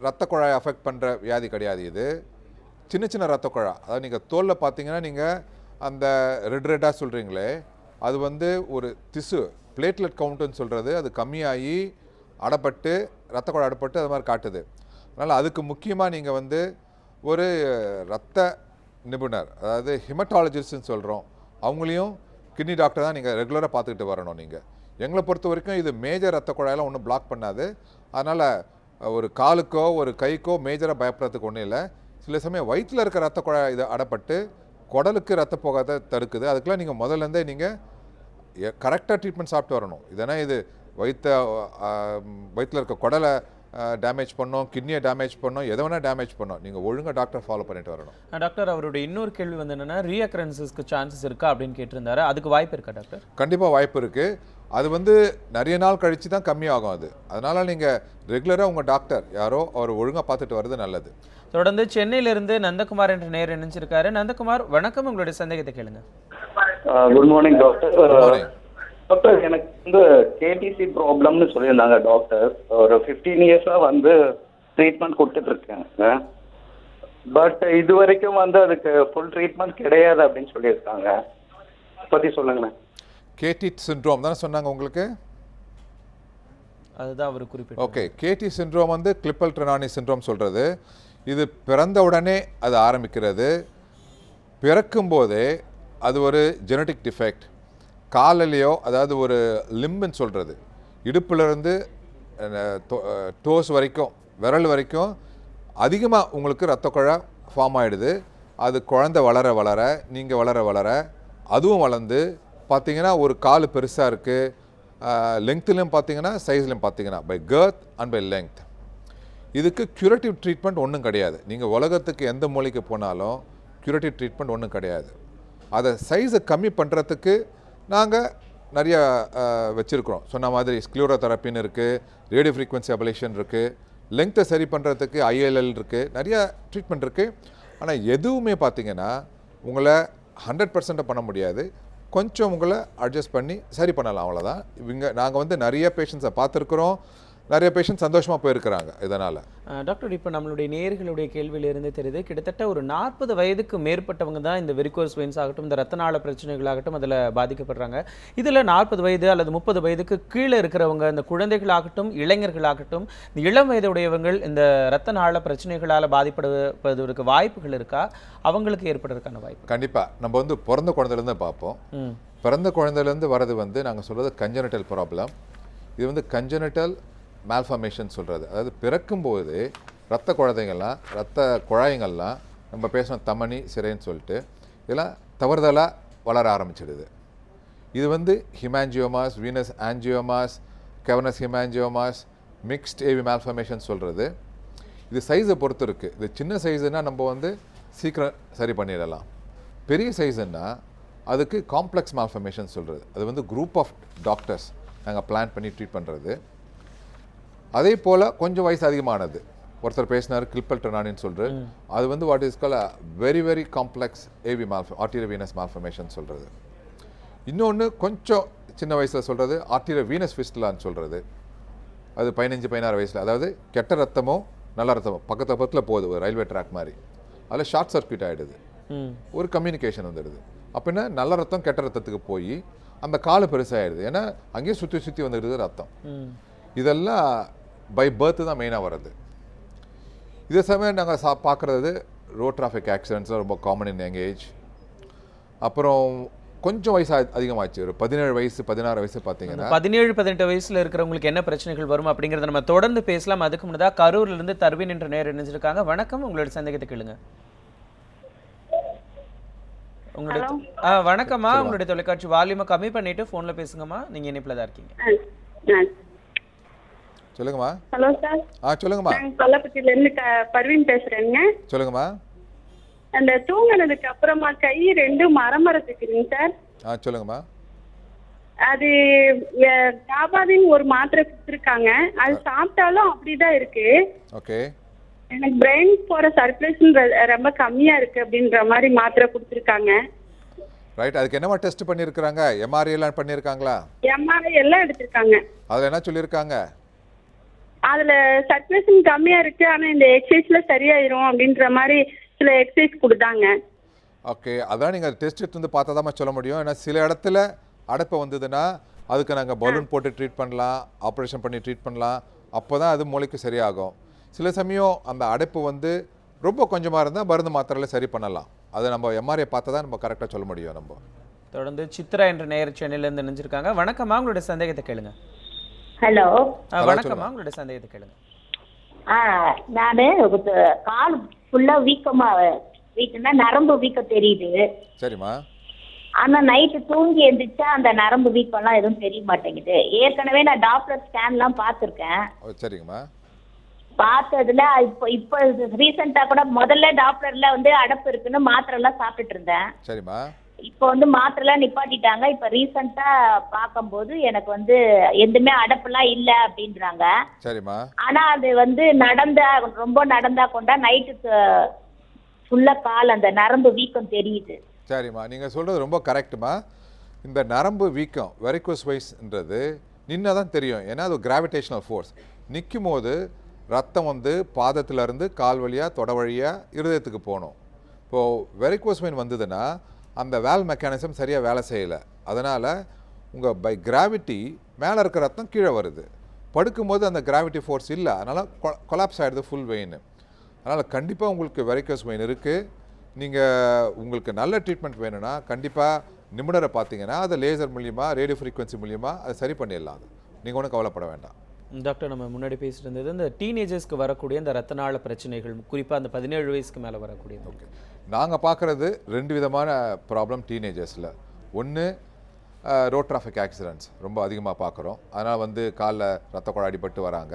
ரத்த குழாயை அஃபெக்ட் பண்ணுற வியாதி கிடையாது. இது சின்ன சின்ன ரத்த குழாய், அதாவது நீங்கள் தோலில் பார்த்தீங்கன்னா நீங்கள் அந்த ரெட்டாக சொல்கிறீங்களே, அது வந்து ஒரு திசு பிளேட்லெட் கவுண்ட்டுன்னு சொல்கிறது, அது கம்மியாகி அடைப்பட்டு ரத்த குழாய் அடைப்பட்டு அது மாதிரி காட்டுது. அதனால் அதுக்கு முக்கியமாக நீங்கள் வந்து ஒரு இரத்த நிபுணர், அதாவது ஹிமட்டாலஜிஸ்ட்னு சொல்கிறோம், அவங்களையும் கிட்னி டாக்டர் தான் நீங்கள் ரெகுலராக பார்த்துக்கிட்டு வரணும். நீங்கள் எங்களை பொறுத்த வரைக்கும் இது மேஜர் ரத்த குழாயெல்லாம் ஒன்றும் பிளாக் பண்ணாது. அதனால் ஒரு காலுக்கோ ஒரு கைக்கோ மேஜராக பயப்படுறதுக்கு ஒன்றும் இல்லை. சில சமயம் வயிற்றில் இருக்க ரத்த குழாய் இது அடைப்பட்டு குடலுக்கு ரத்த போகாத தடுக்குது. அதுக்கெல்லாம் நீங்கள் முதல்லேருந்தே நீங்கள் கரெக்டாக ட்ரீட்மெண்ட் சாப்பிட்டு வரணும். இதனால் இது வயிற்றில் இருக்க குடலை டேமேஜ் பண்ணோம், கிட்னியை டேமேஜ் பண்ணோம், எதை வேணால் டேமேஜ் பண்ணோம். நீங்கள் ஒழுங்காக டாக்டர் ஃபாலோ பண்ணிட்டு வரணும். டாக்டர், அவருடைய இன்னொரு கேள்வி வந்து என்னென்னா ரீஅக்கரன்சஸ்க்கு சான்சஸ் இருக்கா அப்படின்னு கேட்டிருந்தாரு. அதுக்கு வாய்ப்பு இருக்கா டாக்டர்? கண்டிப்பாக வாய்ப்பு இருக்குது. அது வந்து நிறைய நாள் கழித்து தான் கம்மியாகும் அது. அதனால் நீங்கள் ரெகுலராக உங்கள் டாக்டர் யாரோ அவர் ஒழுங்காக பார்த்துட்டு வர்றது நல்லது. தொடர்ந்து சென்னையிலிருந்து நந்தகுமார் என்ற நேர் இணைஞ்சிருக்காரு. நந்தகுமார், வணக்கம், உங்களுடைய சந்தேகத்தை கேளுங்க. Good morning doctor. டாக்டர், எனக்கு வந்து கேடிசி ப்ராப்ளம்னு சொல்லியிருந்தாங்க டாக்டர். ஒரு 15 இயர்ஸாக வந்து ட்ரீட்மெண்ட் கொடுத்துட்டு இருக்காங்க. பட் இது வரைக்கும் வந்து அதுக்கு ஃபுல் ட்ரீட்மெண்ட் கிடையாது அப்படின்னு சொல்லியிருக்காங்க. பற்றி சொல்லுங்களேன். கேடி சிண்ட்ரோம் தானே சொன்னாங்க உங்களுக்கு? அதுதான் அவர் குறிப்பிட்ட. ஓகே, கேடி சிண்ட்ரோம் வந்து கிளிப்பல் ட்ரெனானி சிண்ட்ரோம் சொல்கிறது. இது பிறந்த உடனே அது ஆரம்பிக்கிறது. பிறக்கும்போதே அது ஒரு ஜெனட்டிக் டிஃபெக்ட். காலிலையோ, அதாவது ஒரு லிம்புன்னு சொல்கிறது, இடுப்புலேருந்து டோஸ் வரைக்கும், விரல் வரைக்கும் அதிகமாக உங்களுக்கு ரத்த குழாய் ஃபார்ம் ஆகிடுது. அது குழந்தை வளர வளர, நீங்கள் வளர வளர அதுவும் வளர்ந்து பார்த்தீங்கன்னா ஒரு கால் பெருசாக இருக்குது. லெங்க்த்துலேயும் பார்த்தீங்கன்னா சைஸ்லையும் பார்த்தீங்கன்னா பை கர்த் அண்ட் பை லெங்க்த். இதுக்கு க்யூரேட்டிவ் ட்ரீட்மெண்ட் ஒன்றும் கிடையாது. நீங்கள் உலகத்துக்கு எந்த மூலைக்கு போனாலும் க்யூரேட்டிவ் ட்ரீட்மெண்ட் ஒன்றும் கிடையாது. அதை சைஸை கம்மி பண்ணுறதுக்கு நாங்கள் நிறைய வச்சுருக்கிறோம். சொன்ன மாதிரி ஸ்க்ளியோரோதெரப்பின்னு இருக்குது, ரேடியோ ஃப்ரீக்வன்சி அபலேஷன் இருக்குது, லெங்க்த்தை சரி பண்ணுறதுக்கு ILL இருக்குது, நிறையா ட்ரீட்மெண்ட் இருக்குது. ஆனால் எதுவுமே பார்த்தீங்கன்னா உங்களை 100% பண்ண முடியாது. கொஞ்சம் உங்களை அட்ஜஸ்ட் பண்ணி சரி பண்ணலாம், அவ்வளோதான். நாங்கள் வந்து நிறைய பேஷண்ட்ஸை பார்த்துருக்குறோம். நிறைய பேஷண்ட் சந்தோஷமாக போயிருக்கிறாங்க இதனால். டாக்டர், இப்போ நம்மளுடைய நேயர்களுடைய கேள்வியிலிருந்து தெரியுது, கிட்டத்தட்ட ஒரு 40 வயதுக்கு மேற்பட்டவங்க தான் இந்த வெரிகோஸ் வெயின்ஸ் ஆகட்டும், இந்த ரத்த நாள பிரச்சனைகளாகட்டும் அதில் பாதிக்கப்படுறாங்க. இதில் 40 வயது அல்லது 30 வயதுக்கு கீழே இருக்கிறவங்க, இந்த குழந்தைகளாகட்டும் இளைஞர்களாகட்டும், இந்த இளம் வயதுடையவங்கள் இந்த ரத்த நாள பிரச்சனைகளால் பாதிப்படுவதற்கு வாய்ப்புகள் இருக்கா? அவங்களுக்கு ஏற்படுறதுக்கான வாய்ப்பு? கண்டிப்பாக. நம்ம வந்து பிறந்த குழந்தைலேருந்து பார்ப்போம். பிறந்த குழந்தைலேருந்து வர்றது வந்து நாங்கள் சொல்கிறது கஞ்சனிட்டல் ப்ராப்ளம். இது வந்து கஞ்சனிட்டல் மேல்ஃபார்மேஷன் சொல்கிறது. அதாவது பிறக்கும்போது ரத்த குழந்தைங்கள்லாம், ரத்த குழாய்கள்லாம், நம்ம பேசணும் தமனி சிறைன்னு சொல்லிட்டு, இதெல்லாம் தவறுதலாக வளர ஆரம்பிச்சிடுது. இது வந்து ஹிமான்ஜியோமாஸ், வீனஸ் ஆன்ஜியோமாஸ், கெவனஸ் ஹிமான்ஜியோமாஸ், மிக்ஸ்ட் ஏவி மேல்ஃபார்மேஷன் சொல்கிறது. இது சைஸை பொறுத்து இருக்குது. இது சின்ன சைஸுனால் நம்ம வந்து சீக்கிரம் சரி பண்ணிடலாம். பெரிய சைஸுன்னா அதுக்கு காம்ப்ளெக்ஸ் மேல்ஃபார்மேஷன் சொல்கிறது. அது வந்து குரூப் ஆஃப் டாக்டர்ஸ் நாங்கள் பிளான் பண்ணி ட்ரீட் பண்ணுறது. அதே போல் கொஞ்சம் வயசு அதிகமானது, ஒருத்தர் பேசினார் கிளிப்பல் ட்ரெனானின்னு சொல்கிறது. அது வந்து what is call very very complex AV arteriovenous malformation சொல்கிறது. இன்னொன்று கொஞ்சம் சின்ன வயசில் சொல்கிறது ஆர்டீரியோ வீனஸ் ஃபிஸ்டுலான்னு சொல்கிறது. அது 15-16 வயசில். அதாவது கெட்ட ரத்தமோ நல்ல ரத்தமோ பக்கத்தில் போகுது, ஒரு ரயில்வே ட்ராக் மாதிரி. அதில் ஷார்ட் சர்க்யூட் ஆகிடுது, ஒரு கம்யூனிகேஷன் வந்துடுது. அப்படின்னா நல்ல ரத்தம் கெட்ட ரத்தத்துக்கு போய் அந்த காலு பெருசாகிடுது. ஏன்னா அங்கேயே சுற்றி வந்துடுது ரத்தம். இதெல்லாம் பை பர்த்து தான் மெயினாக வர்றது. இதே சமயம் நாங்கள் பார்க்குறது ரோட் டிராஃபிக் ஆக்சிடென்ட்ஸ் ரொம்ப காமன் இன் யங் ஏஜ். அப்புறம் கொஞ்சம் வயசு அதிகமாச்சு, ஒரு 17 வயசு 16 வயசு பார்த்தீங்கன்னா 17-18 வயசில் இருக்கிறவங்களுக்கு என்ன பிரச்சனைகள் வரும் அப்படிங்கிறத நம்ம தொடர்ந்து பேசலாம். அதுக்கு முன்னதாக கரூர்லேருந்து தர்வின் என்ற நேர் இணைஞ்சிருக்காங்க. வணக்கம், உங்களோட சந்தேகத்தை கேளுங்க. உங்களுடைய வணக்கம்மா, உங்களுடைய தொலைக்காட்சி வால்யூமை கம்மி பண்ணிட்டு ஃபோனில் பேசுங்கம்மா. நீங்கள் இணைப்பில் தான் இருக்கீங்க. சொல்லுங்கம்மா. Hello sir. சொல்லுங்கம்மா. பல்லப்பட்டியில இருந்து பர்வீன் பேசுறேங்க. சொல்லுங்கம்மா. அந்த தூங்கினதுக்கு அப்புறமா கை ரெண்டும் மரமரத்துக்குங்க சார். சொல்லுங்கம்மா. அது ஜாபாதின்னு ஒரு மாத்திரை கொடுத்துருக்காங்க. அது சாப்பிட்டாலும் அப்படிதான் இருக்கு. ஓகே. எனக்கு பிரெயின் போற சர்க்குலேஷன் ரொம்ப கம்மியா இருக்கு அப்படின்ற மாதிரி மாத்திரை கொடுத்துருக்காங்க. ரைட். அதுக்கு என்னமா டெஸ்ட் பண்ணியிருக்காங்க? MRI எல்லாம் பண்ணியிருக்காங்களா? MRI எல்லாம் எடுத்திருக்காங்க. அதில் என்ன சொல்லியிருக்காங்க? அதுல சர்க்குலேஷன் கம்மியா இருக்கு, ஆனா இந்த எக்ஸசைஸ்ல சரியாயிரும் அப்படின்ற மாதிரி சில எக்ஸசைஸ் கொடுத்தாங்க. ஓகே, அதான் நீங்கள் டெஸ்ட் எடுத்து வந்து பார்த்தா தான் சொல்ல முடியும். ஏன்னா சில இடத்துல அடைப்பு வந்ததுன்னா அதுக்கு நாங்கள் பலூன் போட்டு ட்ரீட் பண்ணலாம், ஆப்ரேஷன் பண்ணி ட்ரீட் பண்ணலாம். அப்போ தான் அது மூளைக்கு சரியாகும். சில சமயம் அந்த அடைப்பு வந்து ரொம்ப கொஞ்சமாக இருந்தால் மருந்து மாத்திரையில் சரி பண்ணலாம். அதை நம்ம MRI பார்த்தா தான் நம்ம கரெக்டாக சொல்ல முடியும். நம்ம தொடர்ந்து சித்ரா என்ற நேயர் சென்னையிலேருந்து இணைஞ்சிருக்காங்க. வணக்கம்மா, உங்களுடைய சந்தேகத்தை கேளுங்க. ஹலோ. வணக்கம்மா, உங்களுடைய சந்தேகத்தை கேளுங்க. நான் கால் ஃபுல்லா வீக்கமா வீக்கம்னா நரம்பு வீக்கம் தெரியுது. சரிம்மா. ஆனா நைட்டு தூங்கி எந்திரிச்சா அந்த நரம்பு வீக்கம்லாம் எதுவும் தெரிய மாட்டேங்குது. ஏற்கனவே நான் டாக்டர் ஸ்கேன்லாம் பார்த்துருக்கேன். சரிங்கம்மா. பார்த்ததுல இப்போ ரீசெண்டா கூட முதல்ல டாக்டர்ல வந்து அடப்பு இருக்குன்னு மாத்திரை எல்லாம் சாப்பிட்டுட்டு இருந்தேன். சரிம்மா. இப்போ வந்து மாத்திரை எல்லாம் நிப்பாட்டிட்டாங்க. இப்ப ரீசெண்டா பார்க்கும்போது எனக்கு வந்து எதுவுமே அடப்புலாம் இல்ல அப்படின்றாங்க. சரிம்மா. ஆனா அது வந்து ரொம்ப நடந்தா கொண்டா நைட்டு ஃபுல்லா கால் அந்த நரம்பு வீக்கம் தெரியுது. சரிம்மா, நீங்கள் சொல்கிறது ரொம்ப கரெக்டுமா. இந்த நரம்பு வீக்கம் வெரிகோஸ் வெயின்ஸ்ன்றது நின்னா தான் தெரியும். ஏன்னா அது கிராவிடேஷனல் ஃபோர்ஸ். நிற்கும் போது ரத்தம் வந்து பாதத்திலேருந்து கால் வழியாக தொட வழியாக இருதயத்துக்கு போகணும். இப்போது வெரிகோஸ் வெயின் வந்ததுன்னா அந்த வேல் மெக்கானிசம் சரியாக வேலை செய்யலை. அதனால் உங்கள் பை கிராவிட்டி மேலே இருக்கிற ரத்தம் கீழே வருது. படுக்கும்போது அந்த கிராவிட்டி ஃபோர்ஸ் இல்லை, அதனால் கொலாப்ஸ் ஆகிடுது ஃபுல் வெயின். அதனால் கண்டிப்பாக உங்களுக்கு வெரிகோஸ் வெயின் இருக்குது. நீங்கள் உங்களுக்கு நல்ல ட்ரீட்மெண்ட் வேணும்னா கண்டிப்பாக நிபுணரை பார்த்தீங்கன்னா அதை லேசர் மூலிமா ரேடியோ ஃப்ரீக்வன்சி மூலிமா அதை சரி பண்ணிடலாம். அது நீங்கள் ஒன்றும் கவலைப்பட வேண்டாம். டாக்டர், நம்ம முன்னாடி பேசிட்டு இருந்தது இந்த டீனேஜர்ஸ்க்கு வரக்கூடிய இந்த ரத்த நாள பிரச்சனைகள், குறிப்பாக அந்த 17 வயசுக்கு மேலே வரக்கூடிய. ஓகே, நாங்கள் பார்க்குறது 2 விதமான ப்ராப்ளம் டீனேஜர்ஸில். ஒன்று ரோட் டிராஃபிக் ஆக்சிடென்ட்ஸ் ரொம்ப அதிகமாக பார்க்குறோம். அதனால் வந்து காலில் ரத்த குழாய் அடிபட்டு வராங்க.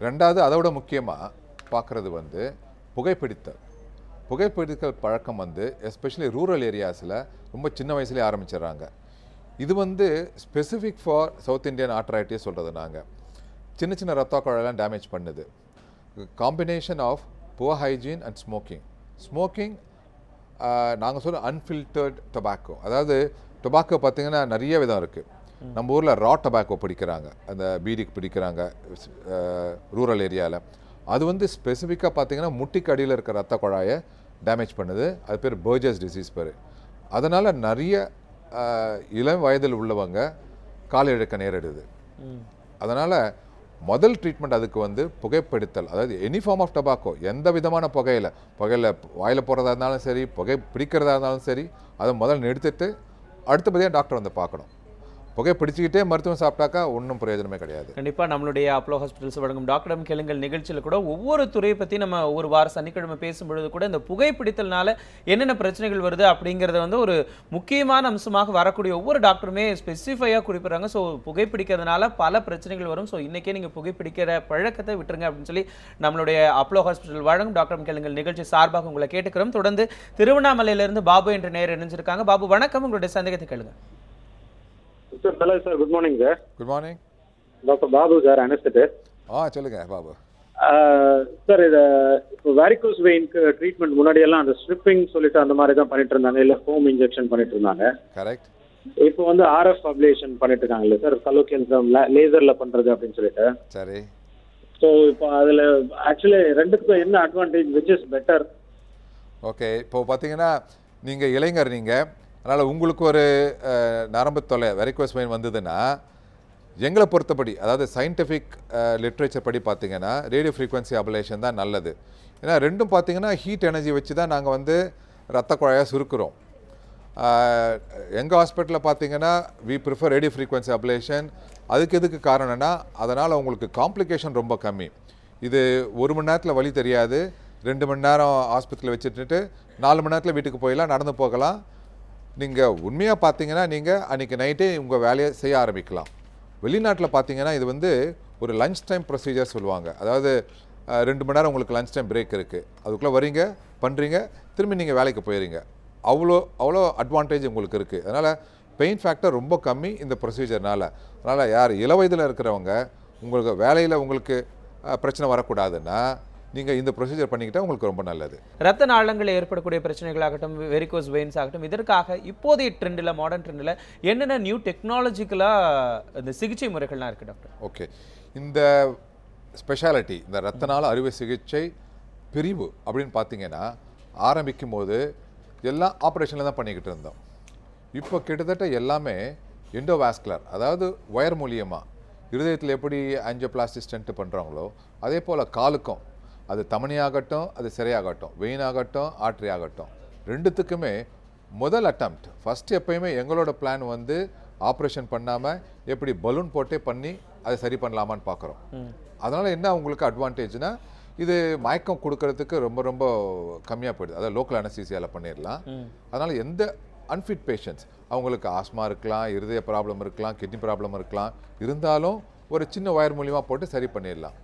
ரெண்டாவது அதோட முக்கியமாக பார்க்குறது வந்து புகைப்பிடித்தல். புகைப்பிடித்தல் பழக்கம் வந்து எஸ்பெஷலி ரூரல் ஏரியாஸில் ரொம்ப சின்ன வயசுலேயே ஆரம்பிச்சிடுறாங்க. இது வந்து specific for South Indian arthritis சொல்கிறது. நாங்கள் சின்ன சின்ன ரத்த குழாயெல்லாம் டேமேஜ் பண்ணுது. Combination of poor hygiene and smoking நாங்கள் சொல்ல அன்ஃபில்டர்ட் டொபாக்கோ. அதாவது டொபாக்கோ பார்த்திங்கன்னா நிறைய விதம் இருக்குது. நம்ம ஊரில் ரா டொபாக்கோ பிடிக்கிறாங்க, அந்த பீடிக்கு பிடிக்கிறாங்க ரூரல் ஏரியாவில். அது வந்து ஸ்பெசிஃபிக்காக பார்த்திங்கன்னா முட்டிக்கு அடியில் இருக்கிற ரத்த குழாயை டேமேஜ் பண்ணுது. அது பேர் பர்ஜர்ஸ் டிசீஸ் பேர். அதனால் நிறைய இளம் வயதில் உள்ளவங்க கால் இழக்க நேரிடுது. அதனால் முதல் ட்ரீட்மெண்ட் அதுக்கு வந்து புகைப்பிடித்தல், அதாவது எனி ஃபார்ம் ஆஃப் டொபாக்கோ, எந்த விதமான புகையில் வாயில் போடுறதா இருந்தாலும் சரி, புகை பிடிக்கிறதா இருந்தாலும் சரி, அதை முதல்ல நிறுத்திட்டு அடுத்தபடியாக டாக்டர் வந்து பார்க்கணும். புகை பிடிச்சிக்கிட்டே மருத்துவம் சாப்பிட்டாக்கா ஒன்றும் பிரயோஜனமே கிடையாது. கண்டிப்பாக நம்மளுடைய அப்போலோ ஹாஸ்பிட்டல்ஸ் வழங்கும் டாக்டரிடம் கேளுங்கள் நிகழ்ச்சியில் கூட ஒவ்வொரு துறையை பற்றி நம்ம ஒரு வார சனிக்கிழமை பேசும்பொழுது கூட இந்த புகைப்பிடித்தல்னால என்னென்ன பிரச்சனைகள் வருது அப்படிங்கிறத வந்து ஒரு முக்கியமான அம்சமாக வரக்கூடிய ஒவ்வொரு டாக்டருமே ஸ்பெசிஃபையாக குறிப்பிட்றாங்க. ஸோ புகைப்பிடிக்கிறதுனால பல பிரச்சனைகள் வரும். ஸோ இன்றைக்கே நீங்கள் புகைப்பிடிக்கிற பழக்கத்தை விட்டுருங்க அப்படின்னு சொல்லி நம்மளுடைய அப்போலோ ஹாஸ்பிட்டல் வழங்கும் டாக்டரிடம் கேளுங்கள் நிகழ்ச்சி சார்பாக உங்களை கேட்டுக்கிறோம். தொடர்ந்து திருவண்ணாமலையிலிருந்து பாபு என்ற நேயர் இணைஞ்சிருக்காங்க. பாபு வணக்கம், உங்களுடைய சந்தேகத்தை கேளுங்க. Sir hello sir, good morning sir. Good morning doctor Babu sir, anaesthetist. சொல்லுங்க பாபு சார். இதை இப்போ வேரிகோஸ் வெயின்க்கு ட்ரீட்மெண்ட் முன்னாடியெல்லாம் அந்த ஸ்ட்ரிப்பிங் சொல்லிட்டு அந்த மாதிரி தான் பண்ணிட்டு இருந்தாங்க, இல்லை ஃபோம் இன்ஜெக்ஷன் பண்ணிட்டு இருந்தாங்க. கரெக்ட். இப்போ வந்து ஆர்எஃப் அப்ளேஷன் பண்ணிட்டு இருக்காங்க இல்லை சார், சலோக்கியன்சம் லேசரில் பண்ணுறது அப்படின்னு சொல்லிட்டு. சரி. ஸோ இப்போ அதில் ஆக்சுவலி ரெண்டுத்துக்கும் என்ன advantage, which is better? Okay, இப்போ பார்த்தீங்கன்னா நீங்கள் இளைஞர், நீங்கள் அதனால் உங்களுக்கு ஒரு நரம்பு தொலை வெரிகோஸ் வெயின் வந்ததுன்னா எங்களை பொறுத்தபடி, அதாவது சயின்டிஃபிக் லிட்ரேச்சர் படி பார்த்தீங்கன்னா ரேடியோ ஃப்ரீக்வன்சி அப்ளேஷன் தான் நல்லது. ஏன்னா ரெண்டும் பார்த்தீங்கன்னா ஹீட் எனர்ஜி வச்சு தான் நாங்கள் வந்து ரத்த குழாயை சுருக்கிறோம். எங்கள் ஹாஸ்பிட்டலில் பார்த்தீங்கன்னா we prefer radio frequency ablation. அதுக்கு எதுக்கு காரணம்னா அதனால் உங்களுக்கு காம்ப்ளிகேஷன் ரொம்ப கம்மி. இது 1 மணி நேரத்தில் வலி தெரியாது. 2 மணி நேரம் ஆஸ்பத்திரியில் வச்சுட்டு 4 மணி நேரத்தில் வீட்டுக்கு போயிடலாம், நடந்து போகலாம். நீங்கள் உண்மையாக பார்த்தீங்கன்னா நீங்கள் அன்றைக்கி நைட்டே உங்கள் வேலையை செய்ய ஆரம்பிக்கலாம். வெளிநாட்டில் பார்த்தீங்கன்னா இது வந்து ஒரு லஞ்ச் டைம் ப்ரொசீஜர் சொல்லுவாங்க. அதாவது 2 மணி நேரம் உங்களுக்கு லஞ்ச் டைம் பிரேக் இருக்குது, அதுக்குள்ளே வரீங்க, பண்ணுறீங்க, திரும்பி நீங்கள் வேலைக்கு போயிடுறீங்க. அவ்வளோ அட்வான்டேஜ் உங்களுக்கு இருக்குது. அதனால் பெயின் ஃபேக்டர் ரொம்ப கம்மி இந்த ப்ரொசீஜர்னால். அதனால் யார் இளவயதில் இருக்கிறவங்க உங்களுக்கு வேலையில் உங்களுக்கு பிரச்சனை வரக்கூடாதுன்னா நீங்கள் இந்த ப்ரொசீஜர் பண்ணிக்கிட்டால் உங்களுக்கு ரொம்ப நல்லது. ரத்த நாளங்களில் ஏற்படக்கூடிய பிரச்சனைகளாகட்டும், வெரிகோஸ் வெயின்ஸ் ஆகட்டும், இதற்காக இப்போதைய ட்ரெண்டில், மாடர்ன் ட்ரெண்டில் என்னென்ன நியூ டெக்னாலஜிக்கலாக இந்த சிகிச்சை முறைகள்லாம் இருக்குது டாக்டர்? ஓகே, இந்த ஸ்பெஷாலிட்டி, இந்த ரத்த நாள அறுவை சிகிச்சை பிரிவு அப்படின்னு பார்த்தீங்கன்னா ஆரம்பிக்கும் போது எல்லாம் ஆப்ரேஷனில் தான் பண்ணிக்கிட்டு இருந்தோம். இப்போ கிட்டத்தட்ட எல்லாமே எண்டோவாஸ்குலர், அதாவது ஒயர் மூலியமாக இருதயத்தில் எப்படி ஆஞ்சியோபிளாஸ்டி ஸ்டென்ட் பண்ணுறாங்களோ அதே போல் காலுக்கும், அது தமனியாகட்டும், அது சிறையாகட்டும், வெயின் ஆகட்டும், ஆர்ட்ரி ஆகட்டும், ரெண்டுத்துக்குமே முதல் அட்டம்ப்ட் ஃபஸ்ட்டு எப்போயுமே எங்களோட பிளான் வந்து ஆப்ரேஷன் பண்ணாமல் எப்படி பலூன் போட்டே பண்ணி அதை சரி பண்ணலாமான்னு பார்க்குறோம். அதனால் என்ன உங்களுக்கு அட்வான்டேஜ்னா இது மயக்கம் கொடுக்கறதுக்கு ரொம்ப ரொம்ப கம்மியாக போயிடுது, அதாவது லோக்கல் அனஸ்தீசியாவில் பண்ணிடலாம். அதனால் எந்த அன்ஃபிட் பேஷண்ட்ஸ், அவங்களுக்கு ஆஸ்மா இருக்கலாம், இருதய ப்ராப்ளம் இருக்கலாம், கிட்னி ப்ராப்ளம் இருக்கலாம், இருந்தாலும் ஒரு சின்ன ஒயர் மூலியமாக போட்டு சரி பண்ணிடலாம்.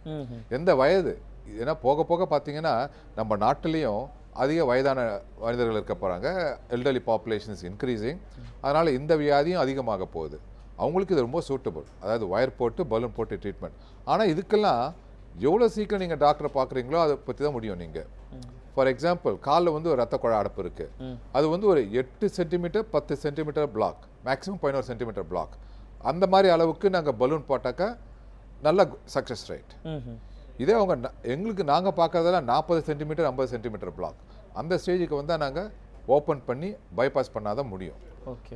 எந்த வயது, ஏன்னா போக போக பார்த்தீங்கன்னா நம்ம நாட்டிலையும் அதிக வயதான மனிதர்கள் இருக்க போகிறாங்க, எல்டர்லி பாப்புலேஷன் இஸ் இன்க்ரீசிங். அதனால் இந்த வியாதியும் அதிகமாக போகுது. அவங்களுக்கு இது ரொம்ப சூட்டபுள், அதாவது ஒயர் போட்டு பலூன் போட்டு ட்ரீட்மெண்ட். ஆனால் இதுக்கெல்லாம் எவ்வளோ சீக்கிரம் நீங்கள் டாக்டரை பார்க்குறீங்களோ அதை பற்றி தான் முடியும். நீங்கள் ஃபார் எக்ஸாம்பிள் காலில் வந்து ஒரு ரத்த குழாய் அடைப்பு இருக்குது, அது வந்து ஒரு 8 centimetre 10 centimetre block, maximum 11 centimetre block, அந்த மாதிரி அளவுக்கு நாங்கள் பலூன் போட்டாக்கா நல்ல சக்ஸஸ் ரேட். இதே அவங்க எங்களுக்கு நாங்கள் பார்க்குறதெல்லாம் 40 சென்டிமீட்டர் 50 சென்டிமீட்டர் பிளாக், அந்த ஸ்டேஜுக்கு வந்தால் நாங்கள் ஓப்பன் பண்ணி பைபாஸ் பண்ணாதான் முடியும்.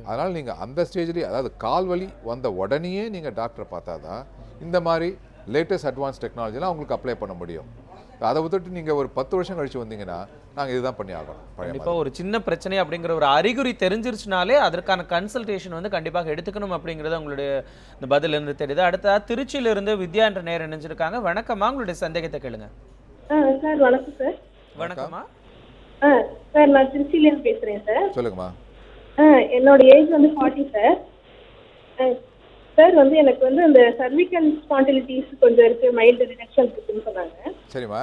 அதனால் நீங்கள் அந்த ஸ்டேஜ்லேயே, அதாவது கால் வலி வந்த உடனேயே நீங்கள் டாக்டரை பார்த்தா தான் இந்த மாதிரி லேட்டஸ்ட் அட்வான்ஸ் டெக்னாலஜிலாம் உங்களுக்கு அப்ளை பண்ண முடியும். அதை விட்டுட்டு நீங்கள் ஒரு 10 வருஷம் கழிச்சு வந்தீங்கன்னா நாங்கள் இதுதான் பண்ணி ஆகணும். கண்டிப்பாக ஒரு சின்ன பிரச்சனை அப்படிங்கிற ஒரு அறிகுறி தெரிஞ்சிருச்சுனாலே அதற்கான கன்சல்டேஷன் வந்து கண்டிப்பாக எடுத்துக்கணும் அப்படிங்கிறது உங்களுடைய இந்த பதிலிருந்து தெரியுது. அடுத்ததா திருச்சியிலிருந்து வித்யா என்ற நேரம் நினைச்சிருக்காங்க. வணக்கம்மா, உங்களுடைய சந்தேகத்தை கேளுங்க. சார் வணக்கம் சார். வணக்கம்மா. சார் நான் திருச்சியிலேருந்து பேசுகிறேன் சார். சொல்லுங்கம்மா. என்னோட ஏஜ் வந்து 40 சார். சார் வந்து எனக்கு வந்து அந்த சர்விக்கல் ஸ்பாண்டிலிட்டிஸ் கொஞ்சம் இருக்கு, மைல்டு ரிடக்ஷன் இருக்குன்னு சொன்னாங்க. சரிம்மா.